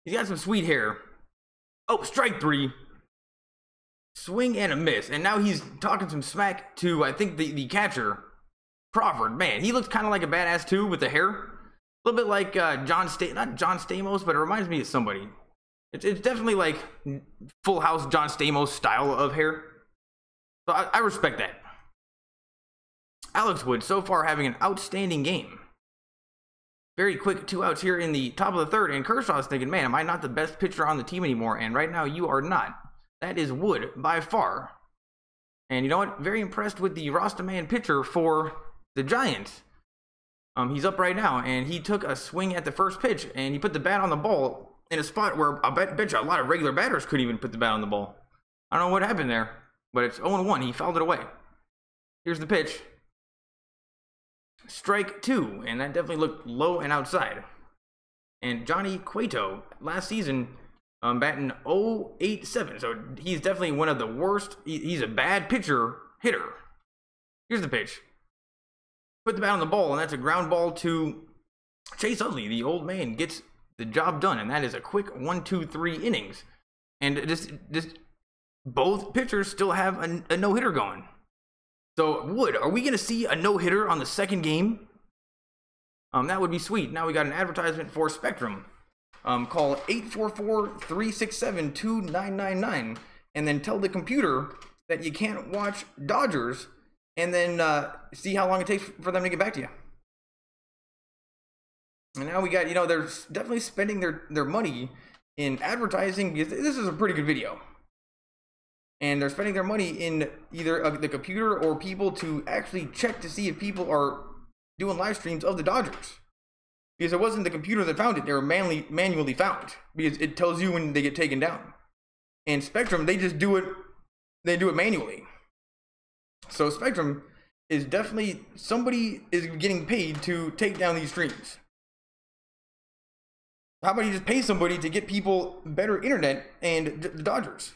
He's got some sweet hair. Oh, strike 3. Swing and a miss. And now he's talking some smack to, I think, the catcher. Crawford. Man, he looks kind of like a badass, too, with the hair. A little bit like not John Stamos, but it reminds me of somebody. It's definitely like Full House John Stamos style of hair. So I respect that. Alex Wood, so far having an outstanding game. Very quick 2 outs here in the top of the third, and Kershaw's thinking, man, am I not the best pitcher on the team anymore? And right now, you are not. That is Wood, by far. And you know what? Very impressed with the roster man pitcher for the Giants. He's up right now, and he took a swing at the first pitch, and he put the bat on the ball in a spot where I bet you a lot of regular batters couldn't even put the bat on the ball. I don't know what happened there, but it's 0-1. He fouled it away. Here's the pitch. Strike 2, and that definitely looked low and outside. And Johnny Cueto, last season, batting 0.87, so he's definitely one of the worst. He's a bad hitter. Here's the pitch. Put the bat on the ball, and that's a ground ball to Chase Utley. The old man gets the job done, and that is a quick 1-2-3 innings. And just both pitchers still have a no-hitter going. So, Wood, are we going to see a no-hitter on the second game? That would be sweet. Now we got an advertisement for Spectrum. Call 844-367-2999 and then tell the computer that you can't watch Dodgers and then see how long it takes for them to get back to you. And now we got, they're definitely spending their money in advertising. This is a pretty good video. And they're spending their money in either the computer or people to actually check to see if people are doing live streams of the Dodgers. Because it wasn't the computer that found it, they were manually found. Because it tells you when they get taken down. And Spectrum, they just do it manually. So Spectrum is definitely, somebody is getting paid to take down these streams. How about you just pay somebody to get people better internet and the Dodgers?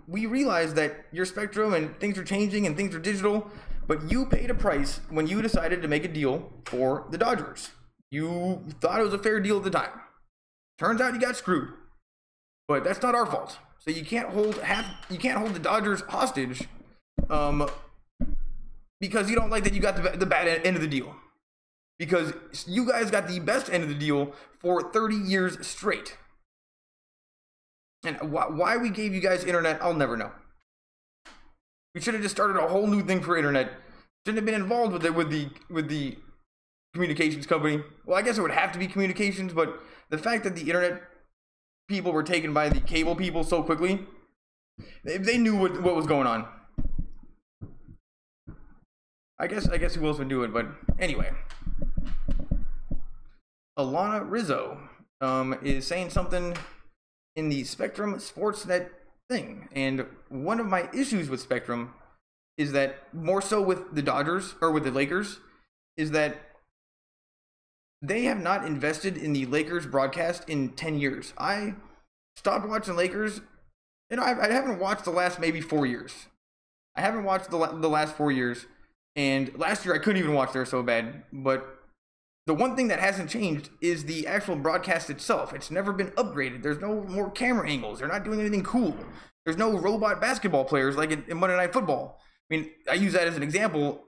We realize that your Spectrum and things are changing and things are digital, but you paid a price when you decided to make a deal for the Dodgers. You thought it was a fair deal at the time. Turns out you got screwed, but that's not our fault. So you can't hold the Dodgers hostage because you don't like that you got the bad end of the deal. Because you guys got the best end of the deal for 30 years straight. And why we gave you guys internet, I'll never know. We should have just started a whole new thing for internet. Shouldn't have been involved with it with the communications company. Well, I guess it would have to be communications, but the fact that the internet people were taken by the cable people so quickly, they knew what was going on. I guess who else would do it, but anyway. Alana Rizzo is saying something in the Spectrum SportsNet thing, and one of my issues with Spectrum is that, more so with the Dodgers or with the Lakers, is that they have not invested in the Lakers broadcast in 10 years. I stopped watching Lakers, I haven't watched the last maybe 4 years. I haven't watched the last 4 years, and last year I couldn't even watch there so bad. But the one thing that hasn't changed is the actual broadcast itself. It's never been upgraded. There's no more camera angles. They're not doing anything cool. There's no robot basketball players like in Monday Night Football. I mean, I use that as an example,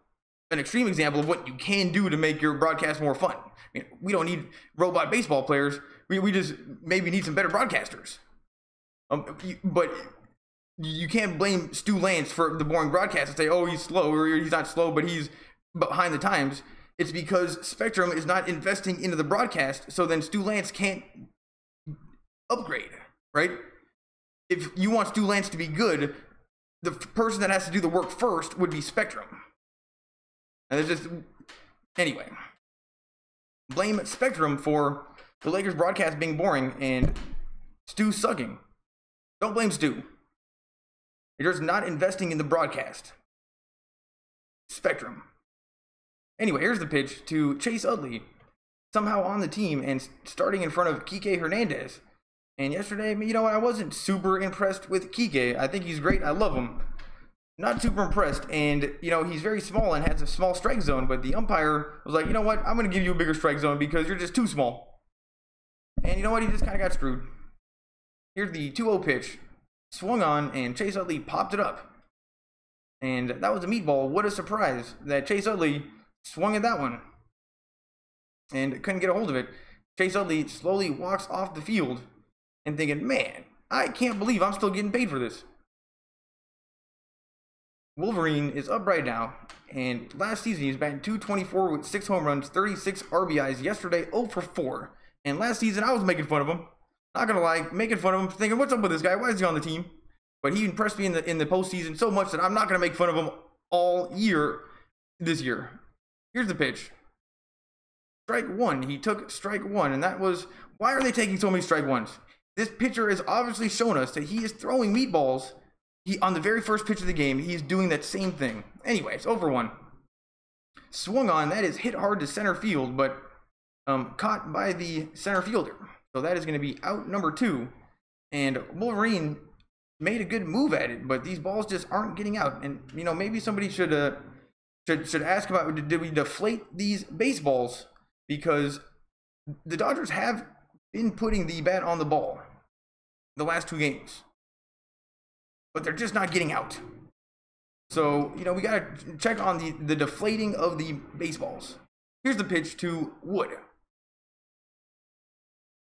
an extreme example of what you can do to make your broadcast more fun. I mean, we don't need robot baseball players. We just maybe need some better broadcasters. But you can't blame Stu Lance for the boring broadcast and say, oh, he's slow, or he's not slow, but he's behind the times. It's because Spectrum is not investing into the broadcast, so then Stu Lance can't upgrade, right? If you want Stu Lance to be good, the person that has to do the work first would be Spectrum. And there's just... Anyway. Blame Spectrum for the Lakers broadcast being boring and Stu sucking. Don't blame Stu. You're just not investing in the broadcast. Spectrum. Anyway, here's the pitch to Chase Utley, somehow on the team and starting in front of Kike Hernandez. And yesterday, you know what, I wasn't super impressed with Kike. I think he's great. I love him. Not super impressed. And, you know, he's very small and has a small strike zone, but the umpire was like, you know what, I'm going to give you a bigger strike zone because you're just too small. And you know what, he just kind of got screwed. Here's the 2-0 pitch. Swung on, and Chase Utley popped it up. And that was a meatball. What a surprise that Chase Utley swung at that one and couldn't get a hold of it. Chase Utley slowly walks off the field and thinking, man, I can't believe I'm still getting paid for this. Wolverine is up right now, and last season he was batting .224 with 6 home runs, 36 RBIs. Yesterday, 0 for 4. And last season I was making fun of him. Not gonna lie, making fun of him, thinking, what's up with this guy? Why is he on the team? But he impressed me in the postseason so much that I'm not gonna make fun of him all year this year. Here's the pitch. Strike one. He took strike one, and that was, why are they taking so many strike ones? This pitcher has obviously shown us that he is throwing meatballs. On the very first pitch of the game, he's doing that same thing. Anyway, it's 0 for 1. Swung on, that is hit hard to center field, but caught by the center fielder. So that is going to be out number 2. And Wolverine made a good move at it, but these balls just aren't getting out. And, you know, maybe somebody should ask about, did we deflate these baseballs? Because the Dodgers have been putting the bat on the ball the last 2 games, but they're just not getting out. So, you know, we got to check on the deflating of the baseballs. Here's the pitch to Wood.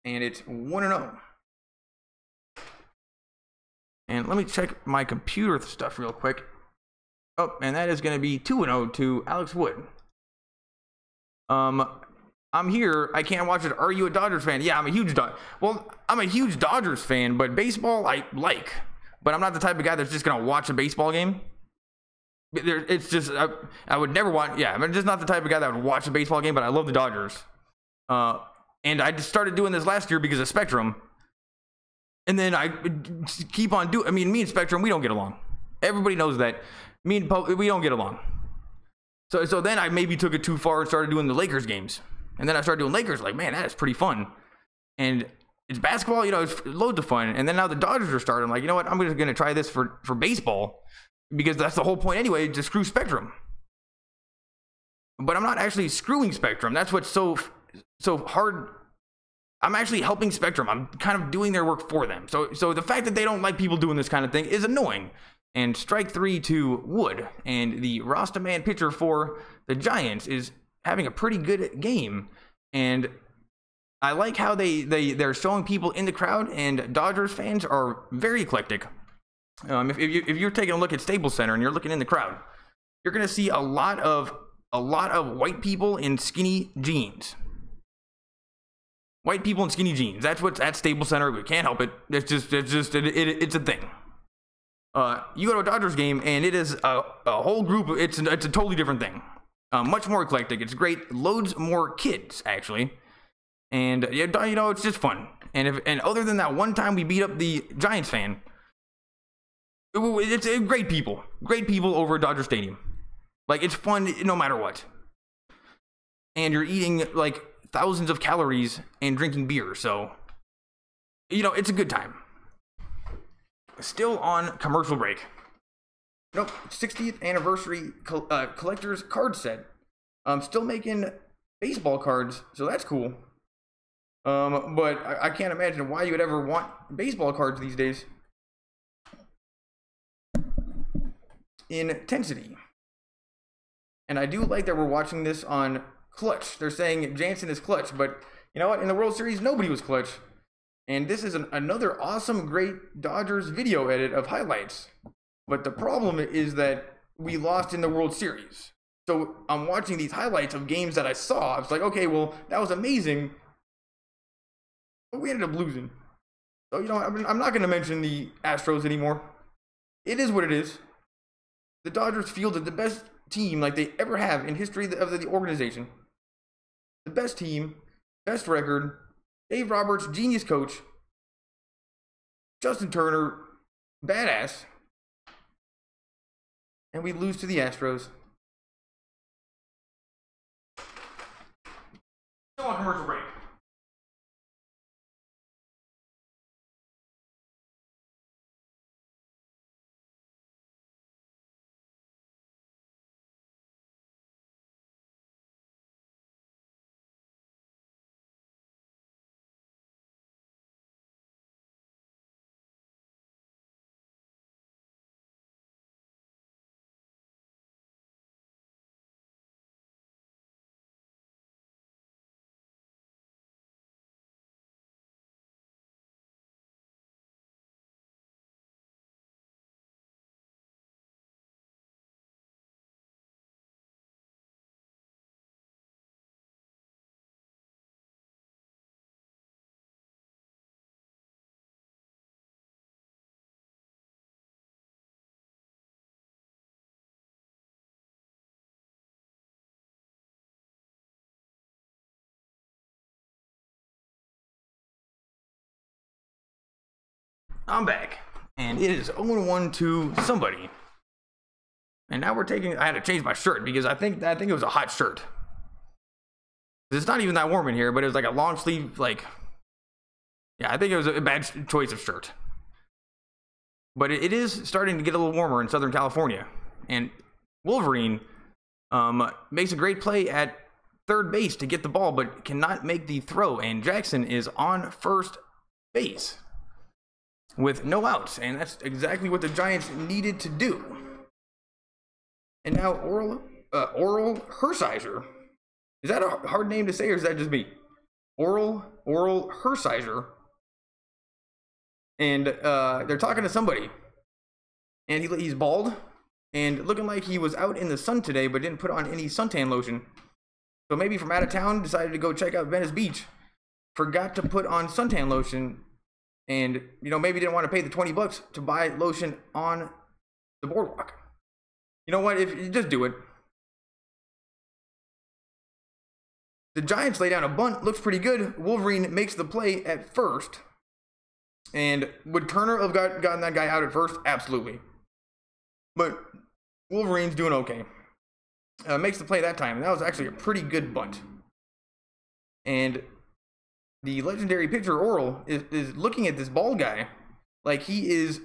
And it's 1-0. And let me check my computer stuff real quick. Oh, and that is going to be 2-0 to Alex Wood. I'm here. I can't watch it. Are you a Dodgers fan? Yeah, I'm a huge I'm a huge Dodgers fan, but baseball I like. But I'm not the type of guy that's just going to watch a baseball game. It's just, I would never watch. Yeah, I'm just not the type of guy that would watch a baseball game, but I love the Dodgers. And I just started doing this last year because of Spectrum. And then I keep on doing, I mean, me and Spectrum, we don't get along. Everybody knows that. Me and we don't get along. So then I maybe took it too far and started doing the Lakers games. And then I started doing Lakers, like, man, that is pretty fun. And it's basketball, you know, it's loads of fun. And then now the Dodgers are starting. I'm like, you know what, I'm just going to try this for baseball. Because that's the whole point anyway, to screw Spectrum. But I'm not actually screwing Spectrum. That's what's so hard. I'm actually helping Spectrum. I'm kind of doing their work for them. So the fact that they don't like people doing this kind of thing is annoying. and strike 3 to Wood. And the Rastaman pitcher for the Giants is having a pretty good game. And I like how they're showing people in the crowd, and Dodgers fans are very eclectic. If you're taking a look at Staples Center and you're looking in the crowd, you're going to see a lot of white people in skinny jeans. White people in skinny jeans. That's what's at Staples Center. We can't help it. It's a thing. You go to a Dodgers game and it is a whole group. It's a totally different thing. Much more eclectic. It's great. Loads more kids actually, and it's just fun. And other than that one time we beat up the Giants fan, it's great people over at Dodger Stadium. Like, it's fun no matter what. And you're eating like thousands of calories and drinking beer, so it's a good time. Still on commercial break. Nope, 60th anniversary collector's card set. I'm still making baseball cards, so that's cool. But I can't imagine why you would ever want baseball cards these days. Intensity. And I do like that we're watching this on clutch. They're saying Jansen is clutch, but you know what? In the World Series, nobody was clutch. And this is another awesome, great Dodgers video edit of highlights. But the problem is that we lost in the World Series. So I'm watching these highlights of games that I saw. I was like, okay, well, that was amazing. But we ended up losing. So, I'm not going to mention the Astros anymore. It is what it is. The Dodgers fielded the best team like they ever have in history of the organization. The best team, best record, Dave Roberts, genius coach, Justin Turner, badass, and we lose to the Astros. Still on commercial break. I'm back, and it is 0-1 to somebody. And now I had to change my shirt because I think it was a hot shirt. It's not even that warm in here, but it was like a long sleeve, I think it was a bad choice of shirt. But it is starting to get a little warmer in Southern California. And Wolverine makes a great play at third base to get the ball, but cannot make the throw. And Jackson is on first base with no outs, and that's exactly what the Giants needed to do. And now Oral Hershiser. Is that a hard name to say, or is that just me? Oral Hershiser. And they're talking to somebody, and he's bald and looking like he was out in the sun today, but didn't put on any suntan lotion. So maybe from out of town, decided to go check out Venice Beach, forgot to put on suntan lotion. And, maybe didn't want to pay the $20 to buy lotion on the boardwalk. You know what? If you just do it. The Giants lay down a bunt. Looks pretty good. Wolverine makes the play at first. And would Turner have gotten that guy out at first? Absolutely. But Wolverine's doing okay. Makes the play that time. That was actually a pretty good bunt. And the legendary pitcher Oral is looking at this bald guy like he is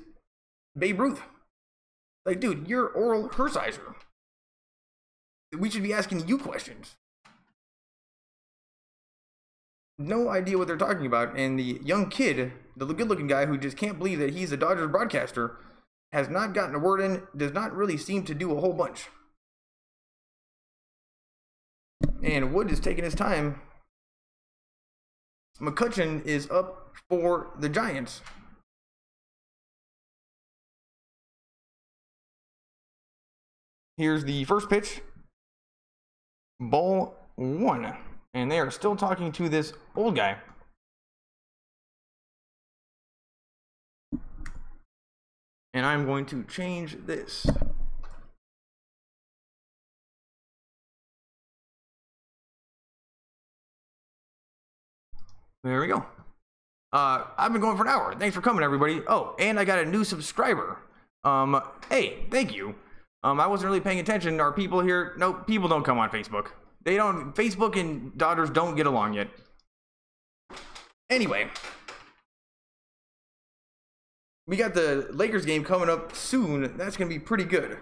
Babe Ruth. Like, dude, you're Oral Hershiser. We should be asking you questions. No idea what they're talking about. And the young kid, the good-looking guy who just can't believe that he's a Dodgers broadcaster, has not gotten a word in, does not really seem to do a whole bunch. And Wood is taking his time. McCutcheon is up for the Giants. Here's the first pitch. Ball 1. And they are still talking to this old guy. And I'm going to change this. There we go. I've been going for an hour. Thanks for coming, everybody. Oh, and I got a new subscriber. Hey, thank you. I wasn't really paying attention. Are people here? No, people don't come on Facebook. They don't. Facebook and Dodgers don't get along yet. Anyway, we got the Lakers game coming up soon. That's going to be pretty good.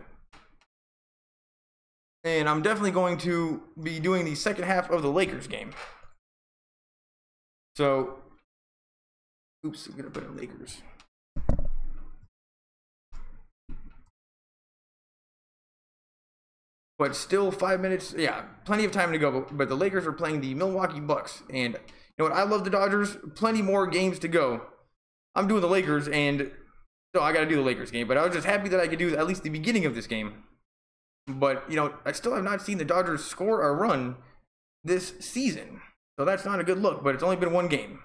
And I'm definitely going to be doing the second half of the Lakers game. So, oops, I'm going to put in Lakers. But still 5 minutes, yeah, plenty of time to go. But the Lakers are playing the Milwaukee Bucks. And you know what? I love the Dodgers. Plenty more games to go. I'm doing the Lakers, and so I got to do the Lakers game. But I was just happy that I could do at least the beginning of this game. But, you know, I still have not seen the Dodgers score a run this season. So that's not a good look, but it's only been one game.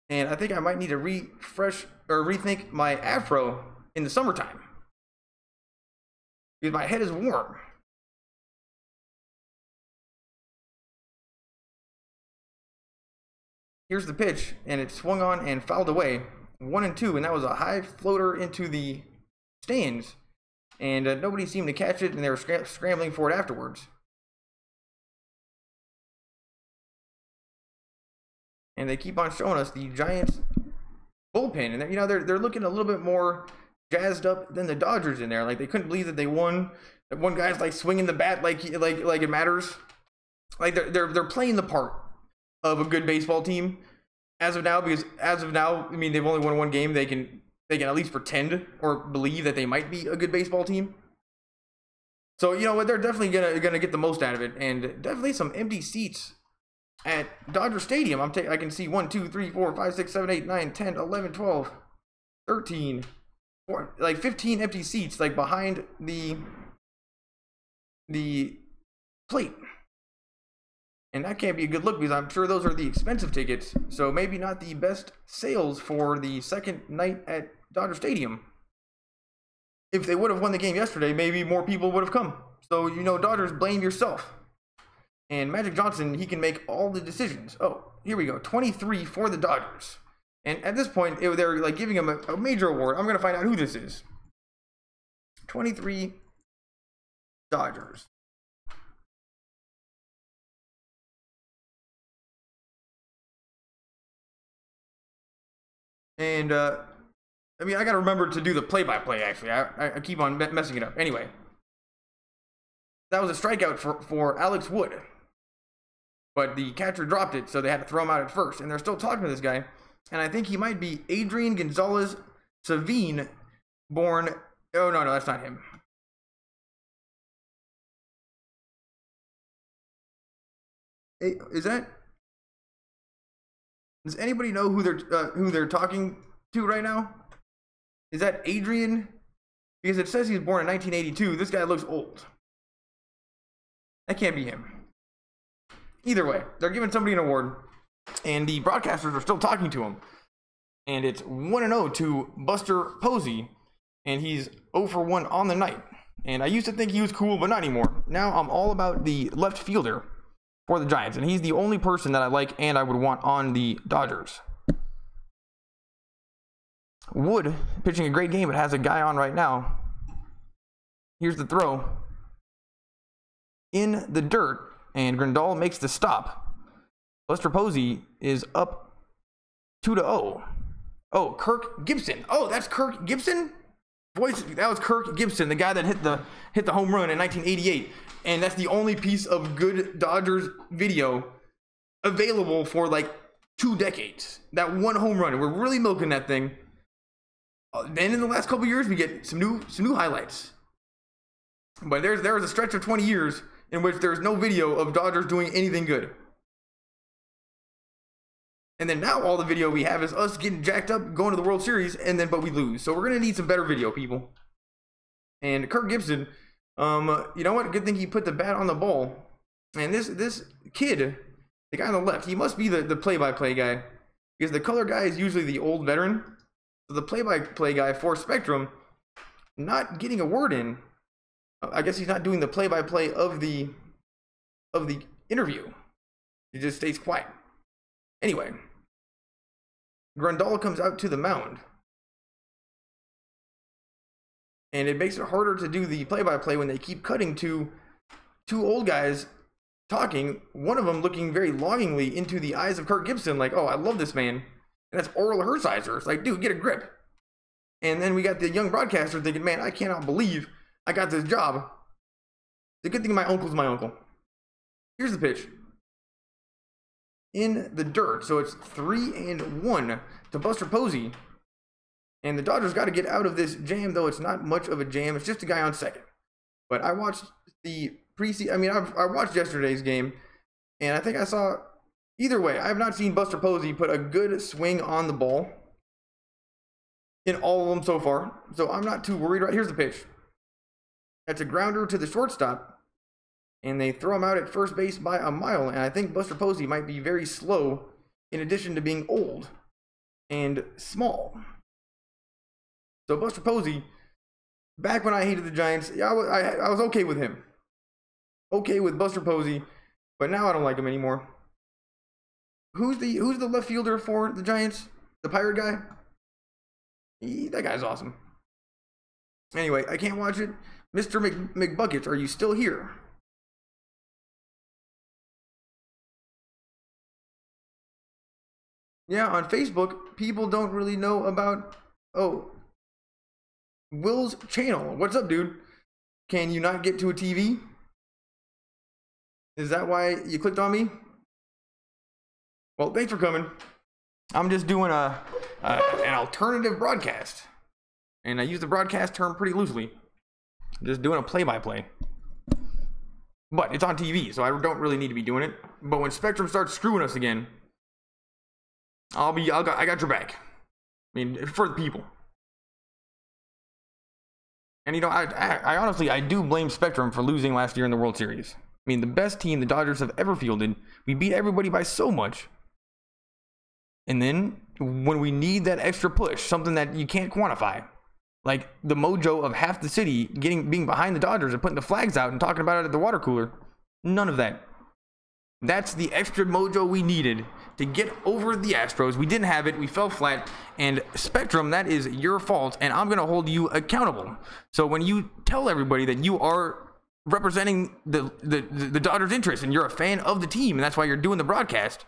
And I think I might need to refresh or rethink my afro in the summertime. Because my head is warm. Here's the pitch, and it swung on and fouled away. 1-2, and that was a high floater into the stands. And nobody seemed to catch it, and they were scrambling for it afterwards. And they keep on showing us the Giants bullpen, and you know they're looking a little bit more jazzed up than the Dodgers in there. Like they couldn't believe that they won. That one guy's like swinging the bat like it matters. Like they're playing the part of a good baseball team as of now. Because as of now, I mean they've only won one game. They can at least pretend or believe that they might be a good baseball team. So you know what, they're definitely gonna get the most out of it, and definitely some empty seats at Dodger Stadium. I can see 1, 2, 3, 4, 5, 6, 7, 8, 9, 10, 11, 12, 13, 4, like 15 empty seats, like behind the plate. And that can't be a good look because I'm sure those are the expensive tickets. So maybe not the best sales for the second night at Dodger Stadium. If they would have won the game yesterday, maybe more people would have come. So, you know, Dodgers, blame yourself. And Magic Johnson, he can make all the decisions. Oh, here we go. 23 for the Dodgers. And at this point, they're like giving him a major award. I'm going to find out who this is. 23 Dodgers. And, I mean, I got to remember to do the play-by-play, actually. I keep on messing it up. Anyway. That was a strikeout for Alex Wood. But the catcher dropped it, so they had to throw him out at first. And they're still talking to this guy. And I think he might be Adrian Gonzalez Savine, born... Oh, no, that's not him. Hey, does anybody know who they're talking to right now? Is that Adrian? Because it says he's born in 1982. This guy looks old. That can't be him. Either way, they're giving somebody an award, and the broadcasters are still talking to him. And it's 1-0 to Buster Posey, and he's 0 for 1 on the night. And I used to think he was cool, but not anymore. Now I'm all about the left fielder for the Giants, and he's the only person that I like and I would want on the Dodgers. Wood pitching a great game, but has a guy on right now. Here's the throw. In the dirt, and Grandal makes the stop. Buster Posey is up 2-0. Oh, Kirk Gibson. Oh, that's Kirk Gibson? Voice, that was Kirk Gibson, the guy that hit the home run in 1988. And that's the only piece of good Dodgers video available for like 2 decades. That one home run. We're really milking that thing. Then in the last couple years, we get some new highlights. But there was a stretch of 20 years in which there's no video of Dodgers doing anything good. And then now all the video we have is us getting jacked up, going to the World Series, but we lose. So we're gonna need some better video, people. And Kirk Gibson, you know what? Good thing he put the bat on the ball. And this kid, the guy on the left, he must be the play-by-play guy, because the color guy is usually the old veteran. So the play-by-play guy for Spectrum, not getting a word in. I guess he's not doing the play-by-play of the interview. He just stays quiet. Anyway, Grandal comes out to the mound. And it makes it harder to do the play-by-play when they keep cutting to two old guys talking, one of them looking very longingly into the eyes of Kirk Gibson, like, oh, I love this man. And that's Oral Hershiser. It's like, dude, get a grip. And then we got the young broadcaster thinking, man, I cannot believe I got this job. It's a good thing my uncle's my uncle. Here's the pitch. In the dirt. So it's 3-1 to Buster Posey. And the Dodgers got to get out of this jam, though it's not much of a jam. It's just a guy on second. But I watched the preseason. I mean, I watched yesterday's game, and I think I saw, either way, I have not seen Buster Posey put a good swing on the ball in all of them so far. So I'm not too worried. Right, here's the pitch. That's a grounder to the shortstop, and they throw him out at first base by a mile. And I think Buster Posey might be very slow, in addition to being old and small. So Buster Posey, back when I hated the Giants, I was okay with him. Okay with Buster Posey, but now I don't like him anymore. Who's the left fielder for the Giants? The Pirate guy? That guy's awesome. Anyway, I can't watch it. Mr. McBuckets, are you still here? Yeah, on Facebook, people don't really know about, Will's channel. What's up, dude? Can you not get to a TV? Is that why you clicked on me? Well, thanks for coming. I'm just doing an alternative broadcast. And I use the broadcast term pretty loosely. Just doing a play-by-play. But it's on TV, so I don't really need to be doing it. But when Spectrum starts screwing us again, I got your back. I mean, for the people. And you know, I honestly, I do blame Spectrum for losing last year in the World Series. I mean, the best team the Dodgers have ever fielded. We beat everybody by so much. And then, when we need that extra push, something that you can't quantify, like the mojo of half the city being behind the Dodgers and putting the flags out and talking about it at the water cooler, none of that. That's the extra mojo we needed to get over the Astros. We didn't have it. We fell flat. And Spectrum, that is your fault, and I'm going to hold you accountable. So when you tell everybody that you are representing the Dodgers' interest and you're a fan of the team, and that's why you're doing the broadcast,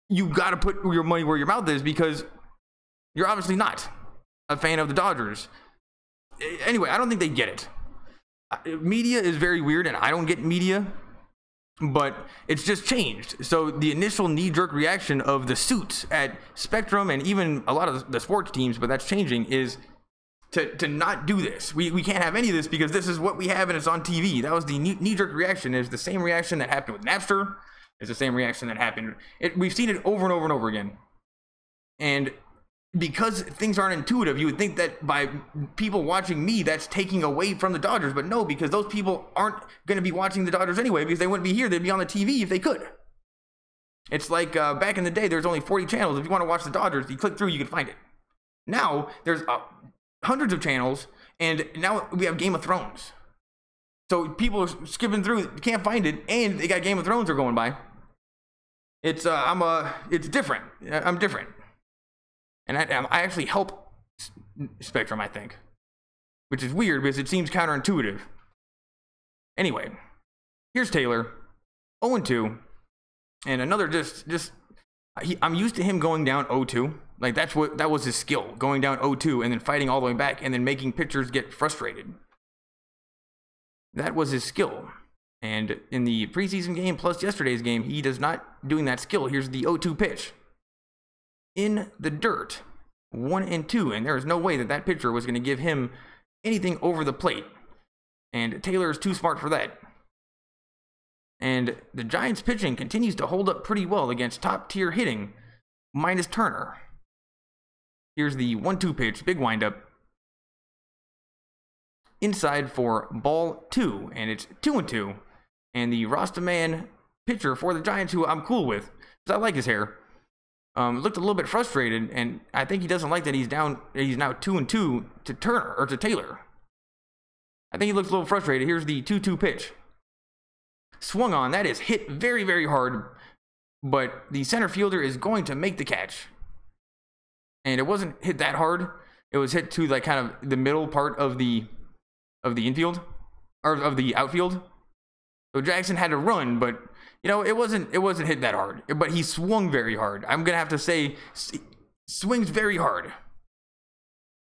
you got to put your money where your mouth is, because you're obviously not a fan of the Dodgers. Anyway, I don't think they get it. Media is very weird, and I don't get media, but it's just changed. So the initial knee-jerk reaction of the suits at Spectrum and even a lot of the sports teams, but that's changing, is to not do this. We can't have any of this because this is what we have and it's on TV. That was the knee-jerk reaction. It's the same reaction that happened with Napster. It's the same reaction that happened. We've seen it over and over and over again. And because things aren't intuitive, you would think that by people watching me, that's taking away from the Dodgers. But no, because those people aren't going to be watching the Dodgers anyway, because they wouldn't be here. They'd be on the TV if they could. It's like back in the day, there's only 40 channels. If you want to watch the Dodgers, you click through, you can find it. Now, there's hundreds of channels, and now we have Game of Thrones. So people are skipping through, can't find it, and they got Game of Thrones are going by. It's it's different. I'm different. And I actually help Spectrum, I think. Which is weird because it seems counterintuitive. Anyway, here's Taylor. 0-2. And another I'm used to him going down 0-2. Like that was his skill. Going down 0-2 and then fighting all the way back and then making pitchers get frustrated. That was his skill. And in the preseason game plus yesterday's game, he does not doing that skill. Here's the 0-2 pitch. In the dirt. 1-2, and there is no way that that pitcher was going to give him anything over the plate. And Taylor is too smart for that. And the Giants pitching continues to hold up pretty well against top-tier hitting, minus Turner. Here's the 1-2 pitch, big windup. Inside for ball 2, and it's 2-2. And the Rastaman pitcher for the Giants, who I'm cool with, because I like his hair, looked a little bit frustrated, and I think he doesn't like that he's now 2-2 to Turner, or to Taylor. I think he looks a little frustrated. Here's the 2-2 pitch. Swung on, that is hit very, very hard, but the center fielder is going to make the catch. And it wasn't hit that hard. It was hit to like kind of the middle part of the infield, or of the outfield. So Jackson had to run, but you know, it wasn't hit that hard. But he swung very hard. I'm gonna have to say, swings very hard,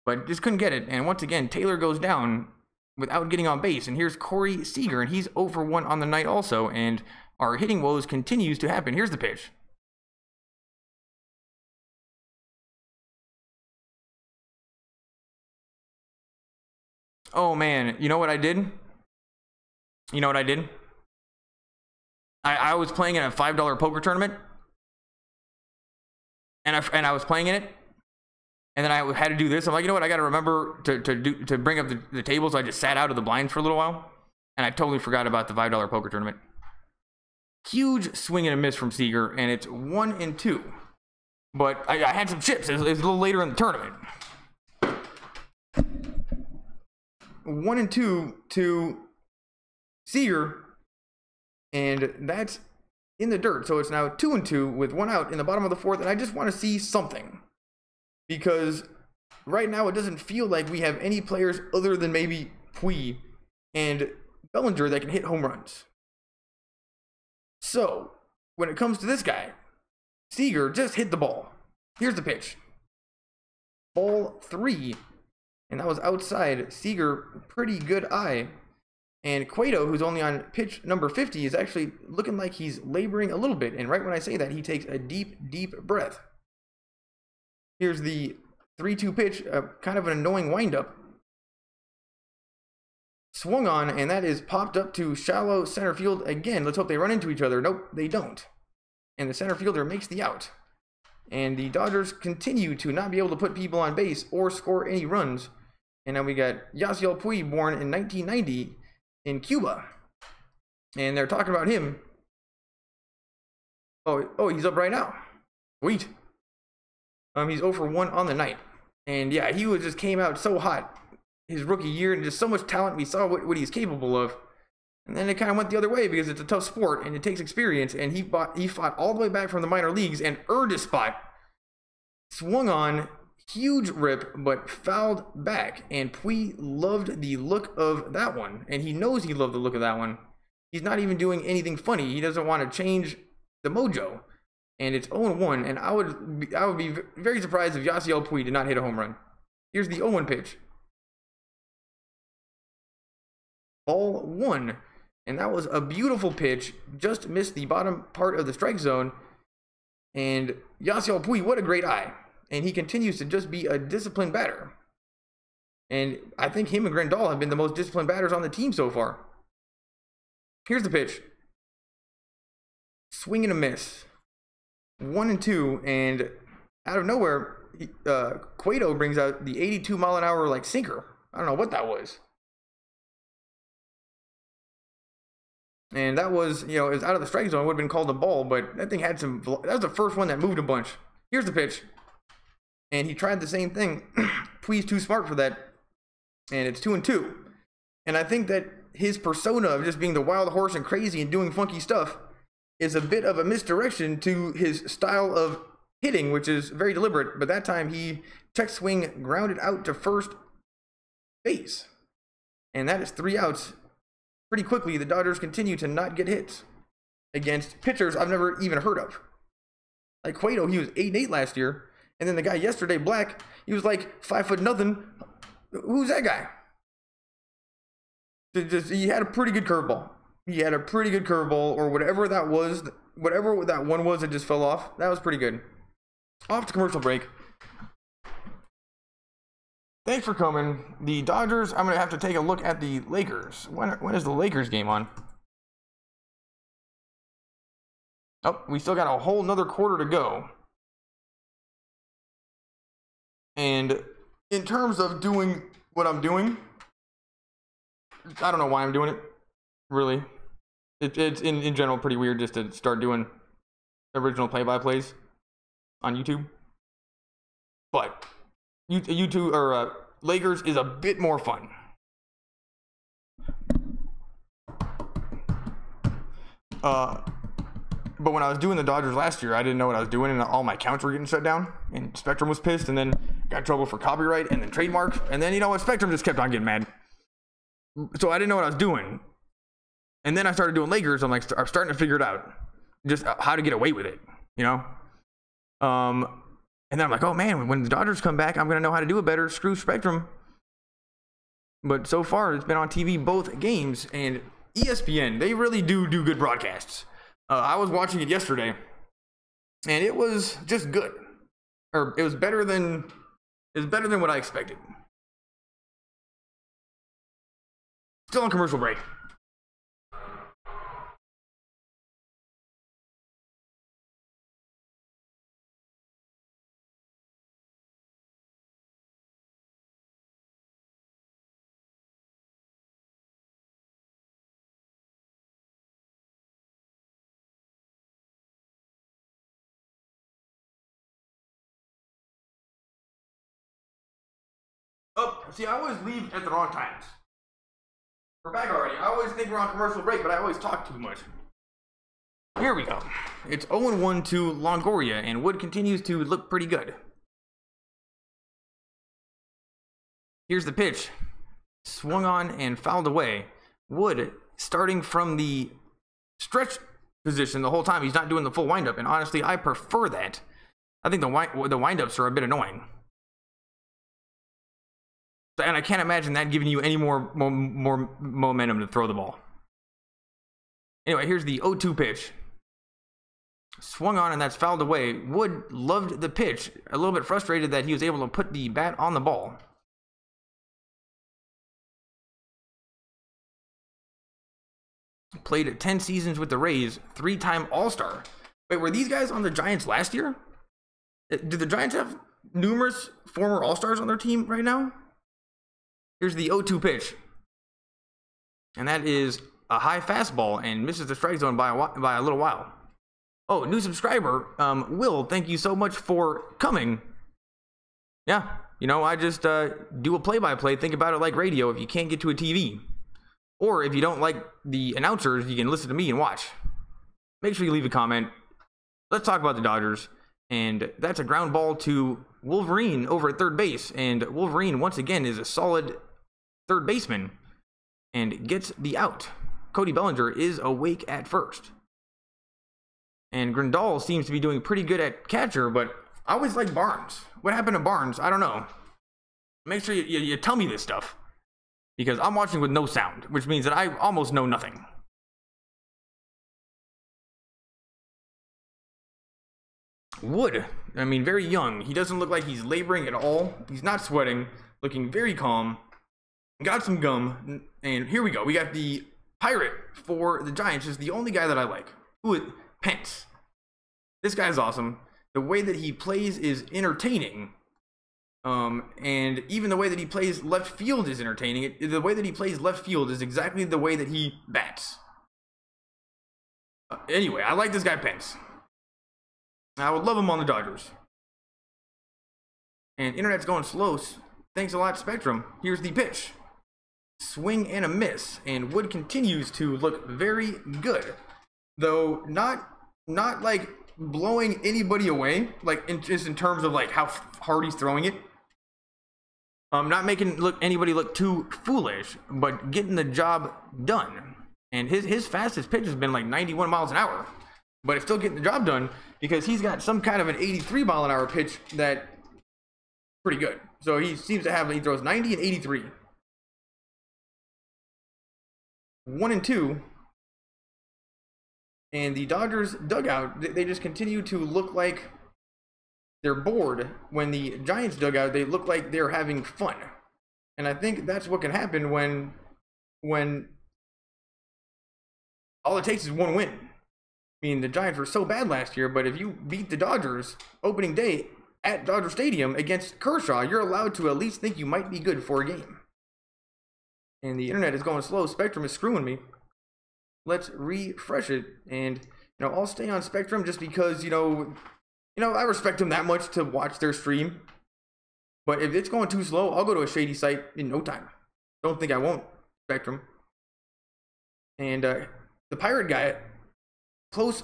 but just couldn't get it. And once again, Taylor goes down without getting on base. And here's Corey Seager, and he's 0 for 1 on the night also. And our hitting woes continues to happen. Here's the pitch. Oh man, you know what I did? You know what I did? I was playing in a $5 poker tournament, and I was playing in it, and then I had to do this. I'm like, you know what? I got to remember to bring up the table, so I just sat out of the blinds for a little while, and I totally forgot about the $5 poker tournament. Huge swing and a miss from Seager, and it's 1-2. But I had some chips. It was a little later in the tournament. 1-2 to Seager, and that's in the dirt. So it's now 2-2 with 1 out in the bottom of the 4th, and I just want to see something, because right now it doesn't feel like we have any players other than maybe Puig and Bellinger that can hit home runs. So when it comes to this guy, Seager just hit the ball. Here's the pitch. Ball 3. And that was outside. Seager, pretty good eye. And Cueto, who's only on pitch number 50, is actually looking like he's laboring a little bit. And right when I say that, he takes a deep, deep breath. Here's the 3-2 pitch, kind of an annoying windup. Swung on, and that is popped up to shallow center field again. Let's hope they run into each other. Nope, they don't. And the center fielder makes the out. And the Dodgers continue to not be able to put people on base or score any runs. And now we got Yasiel Puig, born in 1990 in Cuba. And they're talking about him. Oh, he's up right now. Sweet. He's 0 for 1 on the night. And yeah, he just came out so hot his rookie year, and just so much talent. We saw what he's capable of. And then it kind of went the other way, because it's a tough sport and it takes experience. And he fought all the way back from the minor leagues and earned a spot. Swung on, huge rip, but fouled back. And Puig loved the look of that one. And he knows he loved the look of that one. He's not even doing anything funny. He doesn't want to change the mojo. And it's 0-1. And I would be very surprised if Yasiel Puig did not hit a home run. Here's the 0-1 pitch. Ball 1. And that was a beautiful pitch. Just missed the bottom part of the strike zone. And Yasiel Puig, what a great eye. And he continues to just be a disciplined batter. And I think him and Grandal have been the most disciplined batters on the team so far. Here's the pitch. Swing and a miss. 1-2. And out of nowhere, Cueto brings out the 82-mile-an-hour like sinker. I don't know what that was. And that was, it was out of the strike zone. It would have been called a ball, but that thing had some, that was the first one that moved a bunch. Here's the pitch. And he tried the same thing. Puig's too smart for that. And it's 2-2. And I think that his persona of just being the wild horse and crazy and doing funky stuff is a bit of a misdirection to his style of hitting, which is very deliberate. But that time he check swing, grounded out to first base. And that is 3 outs. Pretty quickly, the Dodgers continue to not get hits against pitchers I've never even heard of. Like Cueto, he was 8-8 last year. And then the guy yesterday, Black, he was like 5 foot nothing. Who's that guy? He had a pretty good curveball. He had a pretty good curveball, or whatever that was. Whatever that one was that just fell off. That was pretty good. Off to commercial break. thanks for coming. The Dodgers, I'm going to have to take a look at the Lakers. When is the Lakers game on? Oh, we still got a whole nother quarter to go. And in terms of doing what I'm doing, I don't know why I'm doing it, really. It's in general pretty weird just to start doing original play-by-plays on YouTube. But YouTube or Lakers is a bit more fun. But when I was doing the Dodgers last year, I didn't know what I was doing, and all my accounts were getting shut down, and Spectrum was pissed, and then got in trouble for copyright, and then trademark, and then, you know what, Spectrum just kept on getting mad. So I didn't know what I was doing. And then I started doing Lakers. I'm starting to figure it out, just how to get away with it, you know? And then I'm like, oh man, when the Dodgers come back, I'm going to know how to do it better. Screw Spectrum. But so far, it's been on TV both games, and ESPN, they really do good broadcasts. I was watching it yesterday, and it was just good. Or it was better than what I expected. Still on commercial break. Oh, see, I always leave at the wrong times. We're back already. I always think we're on commercial break, but I always talk too much. Here we go. It's 0-1 to Longoria, and Wood continues to look pretty good. Here's the pitch. Swung on and fouled away. Wood starting from the stretch position the whole time. He's not doing the full windup, and honestly, I prefer that. I think the windups are a bit annoying. And I can't imagine that giving you any more momentum to throw the ball. Anyway, here's the 0-2 pitch. Swung on, and that's fouled away. Wood loved the pitch. A little bit frustrated that he was able to put the bat on the ball. Played 10 seasons with the Rays, 3-time All-Star. Wait, were these guys on the Giants last year? Do the Giants have numerous former All-Stars on their team right now? Here's the 0-2 pitch. And that is a high fastball and misses the strike zone by a little while. Oh, new subscriber. Will, thank you so much for coming. Yeah, you know, I just do a play-by-play. Think about it like radio if you can't get to a TV. Or if you don't like the announcers, you can listen to me and watch. Make sure you leave a comment. Let's talk about the Dodgers. And that's a ground ball to Wolverine over at third base. And Wolverine, once again, is a solid third baseman and gets the out. Cody Bellinger is awake at first. And Grandal seems to be doing pretty good at catcher, but I always like Barnes. What happened to Barnes? I don't know. Make sure you tell me this stuff, because I'm watching with no sound, which means that I almost know nothing. Wood, I mean, very young. He doesn't look like he's laboring at all. He's not sweating, looking very calm. Got some gum, and here we go. We got the Pirate for the Giants. Is the only guy that I like. Ooh, Pence. This guy's awesome. The way that he plays is entertaining. And even the way that he plays left field is entertaining. The way that he plays left field is exactly the way that he bats. Anyway, I like this guy Pence. I would love him on the Dodgers. And internet's going slow. Thanks a lot, Spectrum. Here's the pitch. Swing and a miss. And Wood continues to look very good. Though not like blowing anybody away. Like just in terms of like how hard he's throwing it. Not making anybody look too foolish. But getting the job done. And his fastest pitch has been like 91 miles an hour. But it's still getting the job done because he's got some kind of an 83 mile an hour pitch that pretty good. So he seems to have, he throws 90 and 83. 1-2. And the Dodgers dugout, they just continue to look like they're bored. When the Giants dugout, they look like they're having fun. And I think that's what can happen when all it takes is one win. I mean, the Giants were so bad last year, but if you beat the Dodgers opening day at Dodger Stadium against Kershaw, you're allowed to at least think you might be good for a game. And the internet is going slow. Spectrum is screwing me. Let's refresh it. And, I'll stay on Spectrum just because, I respect them that much to watch their stream. But if it's going too slow, I'll go to a shady site in no time. Don't think I won't, Spectrum. And the Pirate guy, close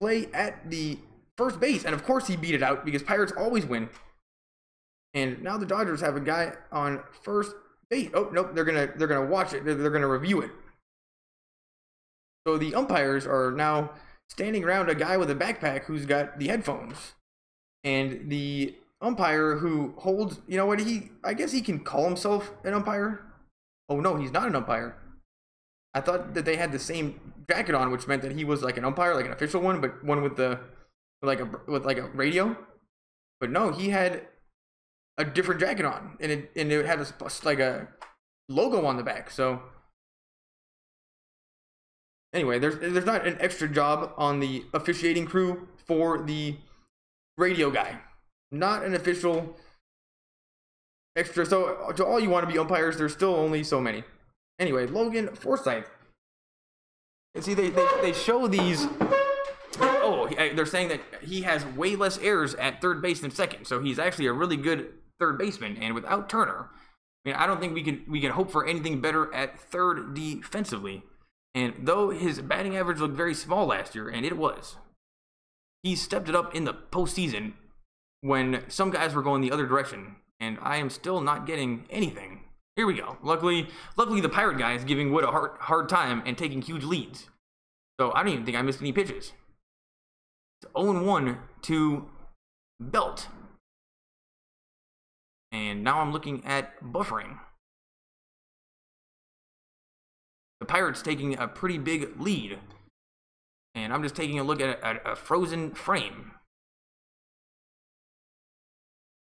play at the first base. And of course he beat it out because Pirates always win. And now the Dodgers have a guy on first base. Oh, nope, they're gonna watch it. They're gonna review it. So the umpires are now standing around a guy with a backpack who's got the headphones. And the umpire who holds, I guess he can call himself an umpire. Oh no, he's not an umpire. I thought that they had the same jacket on, which meant that he was like an umpire, like an official one, but one with a radio. But no, he had a different jacket on, and it had a logo on the back. So anyway, there's not an extra job on the officiating crew for the radio guy. Not an official extra. So to all you want to be umpires, there's still only so many. Anyway, Logan Forsythe. And see, they show these. Oh, they're saying that he has way less errors at third base than second, so he's actually a really good third baseman. And without Turner, I don't think we can hope for anything better at third defensively. And though his batting average looked very small last year, and it was, he stepped it up in the postseason when some guys were going the other direction. And I am still not getting anything. Here we go. Luckily the Pirate guy is giving Wood a hard time and taking huge leads. So I don't even think I missed any pitches. It's 0-1 to Belt. And now I'm looking at buffering. The Pirates taking a pretty big lead. And I'm just taking a look at a frozen frame.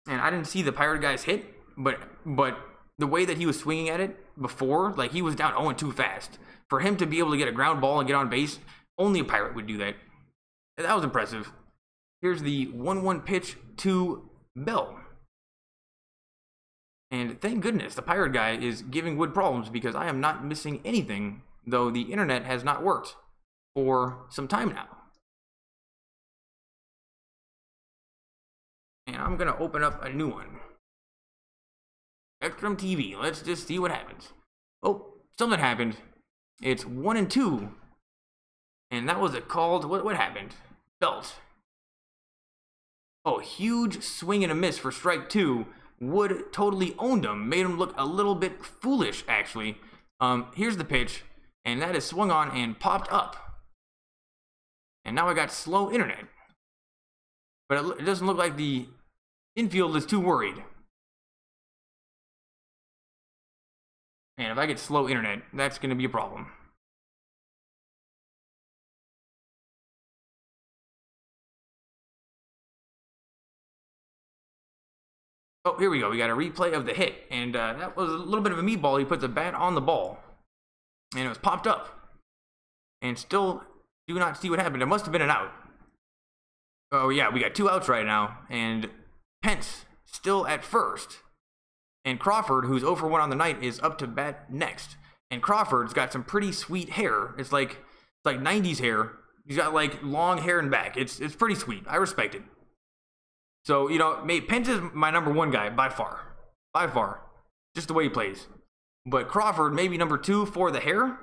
And I didn't see the Pirate guys hit, but the way that he was swinging at it before, like he was down 0-2 fast. For him to be able to get a ground ball and get on base, only a Pirate would do that. And that was impressive. Here's the 1-1 pitch to Bell. And thank goodness the Pirate guy is giving Wood problems because I am not missing anything, though the internet has not worked for some time now. And I'm going to open up a new one. Spectrum TV. Let's just see what happens. Oh, something happened. It's 1-2. And that was a called. What happened? Belt. Oh, huge swing and a miss for strike 2. Wood totally owned him. Made him look a little bit foolish, actually. Here's the pitch. And that is swung on and popped up. And now I got slow internet. But it doesn't look like the infield is too worried. And if I get slow internet, that's going to be a problem. Oh, here we go. We got a replay of the hit. And that was a little bit of a meatball. He put the bat on the ball. And it was popped up. And still do not see what happened. It must have been an out. Oh, yeah. We got 2 outs right now. And Pence still at first. And Crawford, who's 0 for 1 on the night, is up to bat next. And Crawford's got some pretty sweet hair. It's like 90s hair. He's got like long hair and back. It's pretty sweet. I respect it. So, Pence is my number 1 guy by far. By far. Just the way he plays. But Crawford, maybe number 2 for the hair.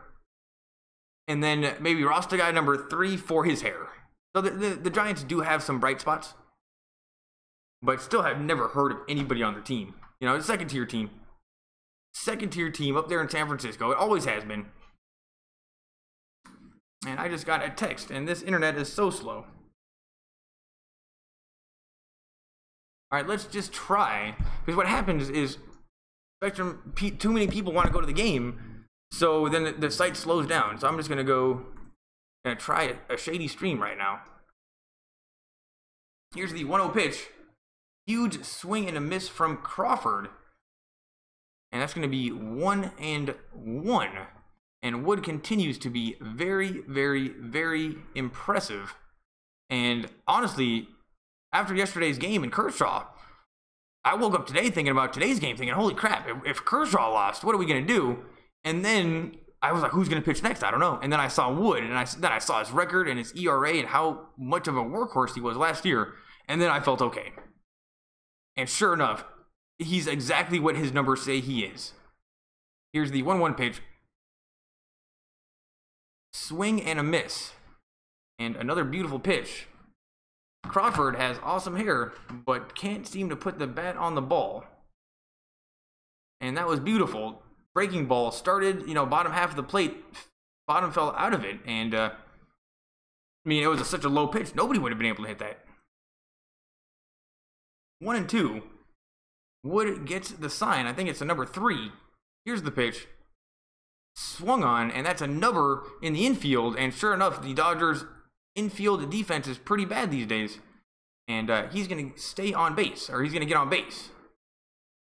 And then maybe Rasta guy number 3 for his hair. So the Giants do have some bright spots. But still have never heard of anybody on their team. It's a second-tier team. Second-tier team up there in San Francisco. It always has been. And I just got a text, and this internet is so slow. All right, let's just try. Because what happens is, Spectrum, too many people want to go to the game, so then the site slows down. So I'm just going to try a shady stream right now. Here's the 1-0 pitch. Huge swing and a miss from Crawford. And that's going to be 1-1. And Wood continues to be very, very, very impressive. And honestly, after yesterday's game in Kershaw, I woke up today thinking about today's game, thinking, holy crap, if Kershaw lost, what are we going to do? And then I was like, who's going to pitch next? I don't know. And then I saw Wood, and then I saw his record and his ERA and how much of a workhorse he was last year. And then I felt okay. And sure enough, he's exactly what his numbers say he is. Here's the 1-1 pitch. Swing and a miss. And another beautiful pitch. Crawford has awesome hair, but can't seem to put the bat on the ball. And that was beautiful. Breaking ball started, bottom half of the plate. Bottom fell out of it. And, it was such a low pitch. Nobody would have been able to hit that. 1-2. Wood gets the sign. I think it's a number 3. Here's the pitch. Swung on, and that's a number in the infield. And sure enough, the Dodgers' infield defense is pretty bad these days. And he's going to stay on base, or he's going to get on base.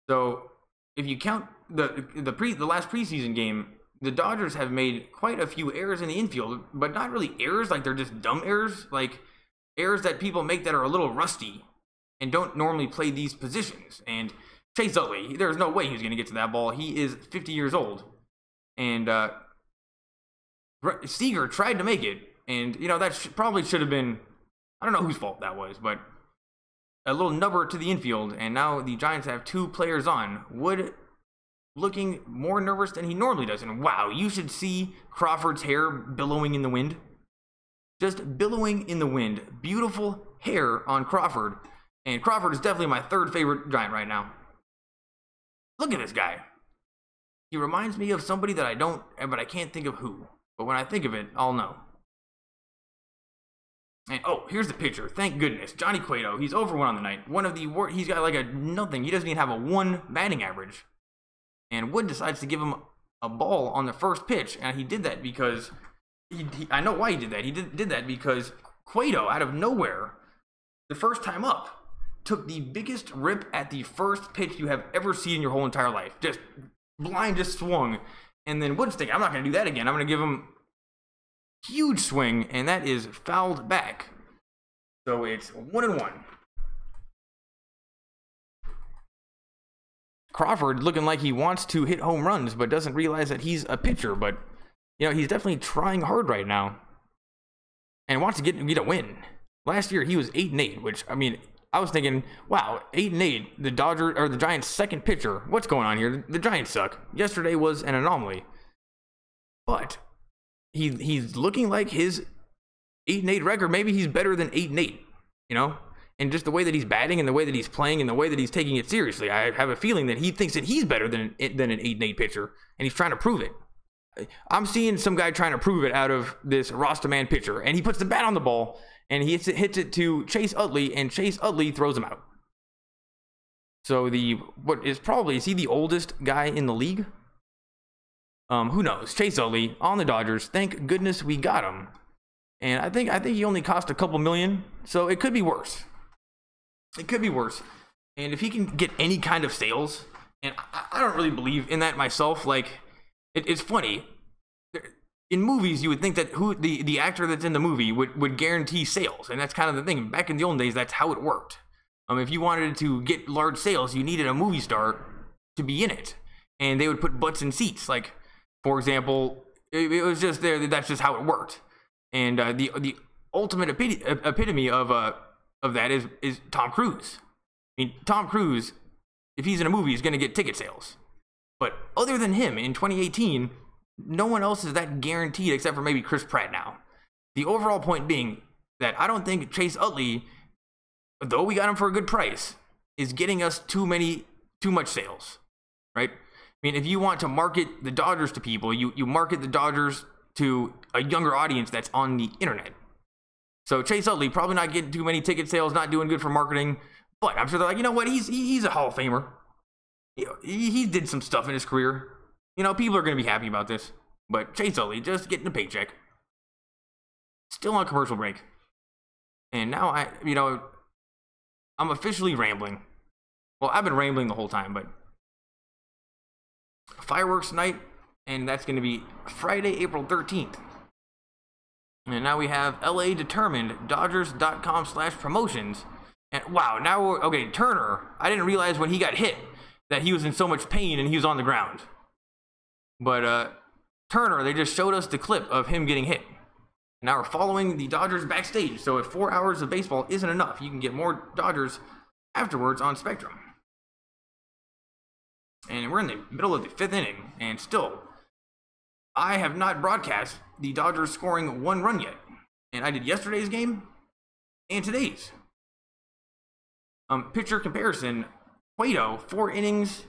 So if you count the last preseason game, the Dodgers have made quite a few errors in the infield, but not really errors like they're just dumb errors, like errors that people make that are a little rusty and don't normally play these positions. And Chase Utley, there's no way he's going to get to that ball. He is 50 years old. And Seager tried to make it. And, that probably should have been, I don't know whose fault that was, but a little nubber to the infield. And now the Giants have 2 players on. Wood looking more nervous than he normally does. And wow, you should see Crawford's hair billowing in the wind. Just billowing in the wind. Beautiful hair on Crawford. And Crawford is definitely my 3rd favorite Giant right now. Look at this guy. He reminds me of somebody that but I can't think of who. But when I think of it, I'll know. And here's the pitcher. Thank goodness. Johnny Cueto. He's over 1 on the night. One of the worst. He's got like a nothing. He doesn't even have a 1 batting average. And Wood decides to give him a ball on the first pitch. And he did that because I know why he did that. He did that because Cueto, out of nowhere, the first time up, took the biggest rip at the first pitch you have ever seen in your whole entire life. Just swung. And then Wood's thinking, I'm not going to do that again. I'm going to give him huge swing, and that is fouled back. So it's 1-1. Crawford looking like he wants to hit home runs, but doesn't realize that he's a pitcher. But, he's definitely trying hard right now and wants to get a win. Last year, he was 8-8, which, I was thinking, wow, 8-8, the Giants' second pitcher. What's going on here? The Giants suck. Yesterday was an anomaly. But he's looking like his 8-8 record. Maybe he's better than 8-8, And just the way that he's batting and the way that he's playing and the way that he's taking it seriously, I have a feeling that he thinks that he's better than an 8-8 pitcher, and he's trying to prove it. I'm seeing some guy trying to prove it out of this Rosterman pitcher, and he puts the bat on the ball, and he hits it to Chase Utley, and Chase Utley throws him out. So is he the oldest guy in the league? Who knows? Chase Utley on the Dodgers. Thank goodness we got him. And I think he only cost a couple million, so it could be worse. It could be worse. And if he can get any kind of sales, and I don't really believe in that myself. Like, it's funny. In movies, you would think that the actor that's in the movie would guarantee sales, and that's kind of the thing. Back in the old days, that's how it worked. If you wanted to get large sales, you needed a movie star to be in it, and they would put butts in seats. Like, for example, it was just there. That's just how it worked. And the ultimate epitome of that is Tom Cruise. Tom Cruise, if he's in a movie, is going to get ticket sales. But other than him, in 2018, no one else is that guaranteed except for maybe Chris Pratt now. The overall point being that I don't think Chase Utley, though we got him for a good price, is getting us too much sales, right? If you want to market the Dodgers to people, you market the Dodgers to a younger audience that's on the internet. So Chase Utley probably not getting too many ticket sales, not doing good for marketing, but I'm sure they're like, you know what, he's a Hall of Famer. He did some stuff in his career. People are going to be happy about this. But Chase Utley just getting a paycheck. Still on commercial break. And now I'm officially rambling. Well, I've been rambling the whole time, but fireworks night, and that's going to be Friday, April 13th. And now we have LA determined, Dodgers.com/promotions. And wow, now we're, okay, Turner, I didn't realize when he got hit that he was in so much pain and he was on the ground. But Turner, they just showed us the clip of him getting hit. Now we're following the Dodgers backstage. So if 4 hours of baseball isn't enough, you can get more Dodgers afterwards on Spectrum. And we're in the middle of the 5th inning, and still, I have not broadcast the Dodgers scoring 1 run yet. And I did yesterday's game and today's. Pitcher comparison, Cueto, 4 innings,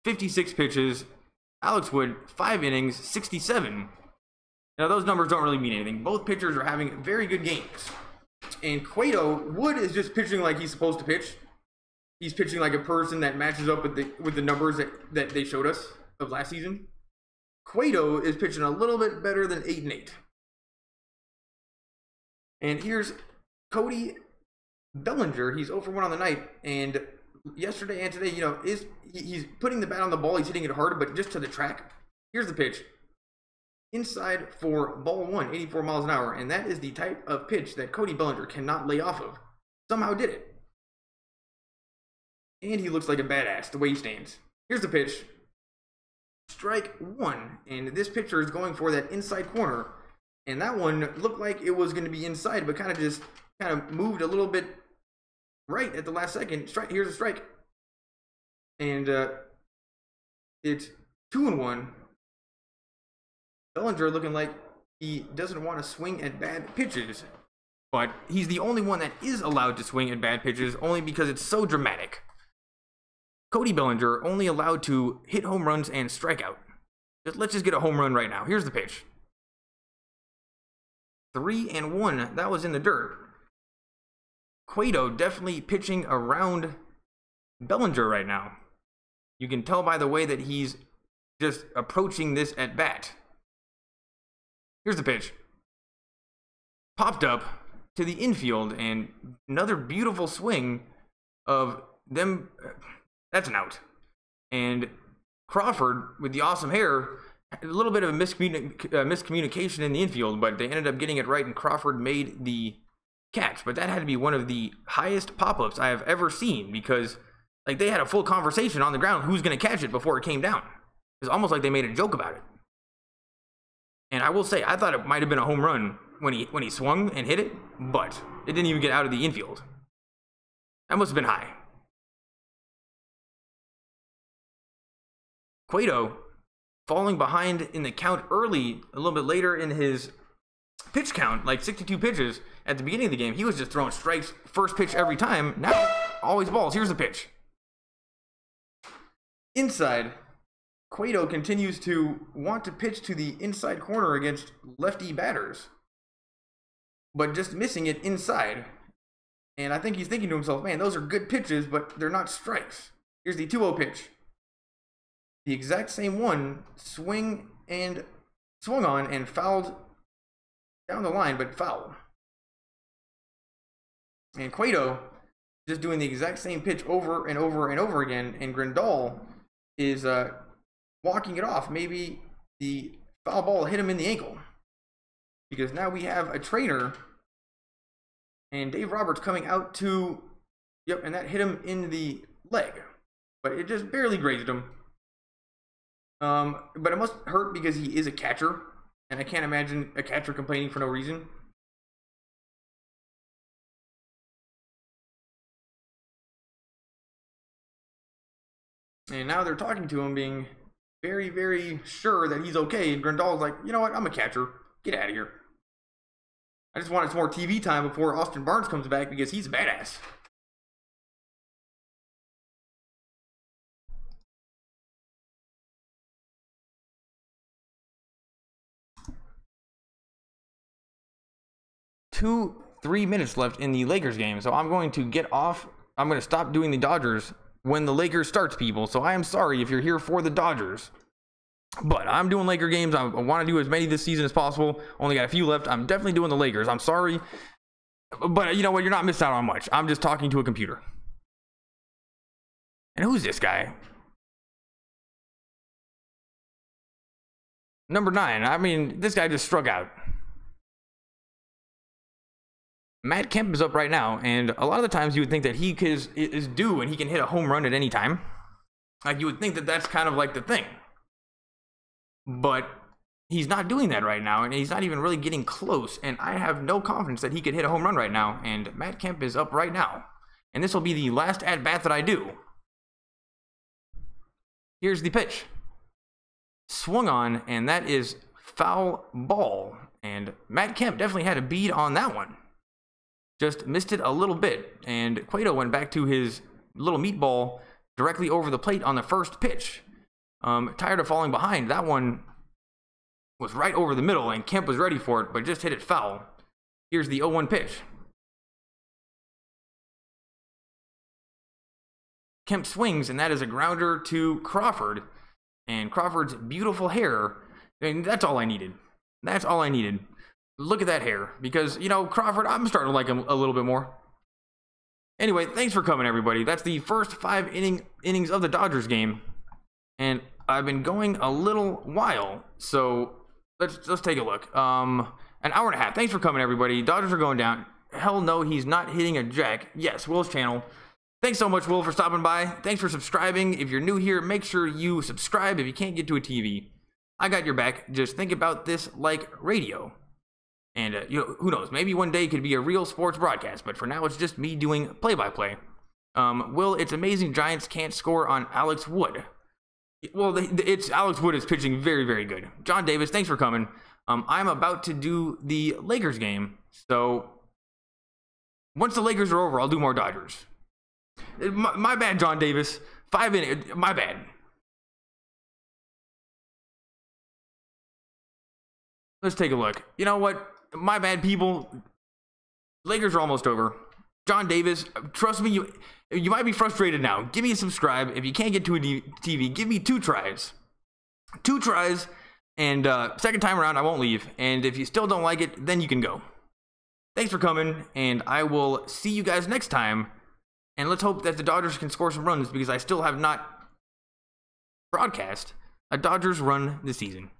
56 pitches. Alex Wood, 5 innings, 67. Now, those numbers don't really mean anything. Both pitchers are having very good games. And Cueto, Wood is just pitching like he's supposed to pitch. He's pitching like a person that matches up with the numbers that they showed us of last season. Cueto is pitching a little bit better than 8-8. And here's Cody Bellinger. He's 0 for 1 on the night. And yesterday and today, you know, he's putting the bat on the ball. He's hitting it hard, but just to the track. Here's the pitch. Inside for ball 1, 84 miles an hour. And that is the type of pitch that Cody Bellinger cannot lay off of. Somehow did it. And he looks like a badass the way he stands. Here's the pitch. Strike 1. And this pitcher is going for that inside corner. And that one looked like it was going to be inside, but kind of moved a little bit right at the last second. Strike. Here's a strike. And it's 2-1. Bellinger looking like he doesn't want to swing at bad pitches. But he's the only one that is allowed to swing at bad pitches, only because it's so dramatic. Cody Bellinger only allowed to hit home runs and strike out. Let's just get a home run right now. Here's the pitch. 3-1. That was in the dirt. Cueto definitely pitching around Bellinger right now. You can tell by the way that he's just approaching this at bat. Here's the pitch. Popped up to the infield, and another beautiful swing of them. That's an out. And Crawford, with the awesome hair, a little bit of a miscommunication in the infield, but they ended up getting it right, and Crawford made the catch. But that had to be one of the highest pop-ups I have ever seen, because like they had a full conversation on the ground who's going to catch it before it came down. It's almost like they made a joke about it. And I will say, I thought it might have been a home run when he swung and hit it, but it didn't even get out of the infield. That must have been high. Cueto falling behind in the count early, a little bit later in his pitch count, like 62 pitches at the beginning of the game. He was just throwing strikes first pitch every time. Now, always balls. Here's the pitch. Inside, Cueto continues to want to pitch to the inside corner against lefty batters, but just missing it inside. And I think he's thinking to himself, man, those are good pitches, but they're not strikes. Here's the 2-0 pitch. The exact same one, swung on and fouled down the line, but foul. And Cueto just doing the exact same pitch over and over and over again, and Grandal is walking it off. Maybe the foul ball hit him in the ankle, because now we have a trainer, and Dave Roberts coming out to, yep, and that hit him in the leg, but it just barely grazed him. But it must hurt because he is a catcher, and I can't imagine a catcher complaining for no reason. And now they're talking to him, being very, very sure that he's okay. And Grandal's like, you know what? I'm a catcher. Get out of here. I just wanted some more TV time before Austin Barnes comes back, because he's a badass. Three minutes left in the Lakers game, so I'm going to get off. I'm going to stop doing the Dodgers when the Lakers starts, people. So I am sorry if you're here for the Dodgers, but I'm doing Laker games. I want to do as many this season as possible. Only got a few left. I'm definitely doing the Lakers. I'm sorry, but you know what? You're not missing out on much. I'm just talking to a computer. And who's this guy? Number 9. I mean, this guy just struck out. Matt Kemp is up right now, and a lot of the times you would think that he is due and he can hit a home run at any time. Like, you would think that that's kind of like the thing. But he's not doing that right now, and he's not even really getting close, and I have no confidence that he could hit a home run right now, and Matt Kemp is up right now. And this will be the last at-bat that I do. Here's the pitch. Swung on, and that is foul ball. And Matt Kemp definitely had a bead on that one. Just missed it a little bit, and Cueto went back to his little meatball directly over the plate on the first pitch. Tired of falling behind, that one was right over the middle, and Kemp was ready for it, but just hit it foul. Here's the 0-1 pitch. Kemp swings, and that is a grounder to Crawford. And Crawford's beautiful hair, and that's all I needed. That's all I needed. Look at that hair, because, you know, Crawford, I'm starting to like him a little bit more. Anyway, thanks for coming, everybody. That's the first 5 innings of the Dodgers game, and I've been going a little while, so let's take a look. An hour and a half. Thanks for coming, everybody. Dodgers are going down. Hell no, he's not hitting a jack. Yes, Will's channel. Thanks so much, Will, for stopping by. Thanks for subscribing. If you're new here, make sure you subscribe if you can't get to a TV. I got your back. Just think about this like radio. And, you know, who knows? Maybe one day it could be a real sports broadcast, but for now it's just me doing play-by-play. Will, it's amazing Giants can't score on Alex Wood. Well, it's Alex Wood is pitching very, very good. John Davis, thanks for coming. I'm about to do the Lakers game, so once the Lakers are over, I'll do more Dodgers. My bad, John Davis. 5 innings. My bad. Let's take a look. You know what? My bad, people. Lakers are almost over. John Davis, trust me, you might be frustrated now. Give me a subscribe. If you can't get to a TV, give me 2 tries. 2 tries, and second time around, I won't leave. And if you still don't like it, then you can go. Thanks for coming, and I will see you guys next time. And let's hope that the Dodgers can score some runs, because I still have not broadcast a Dodgers run this season.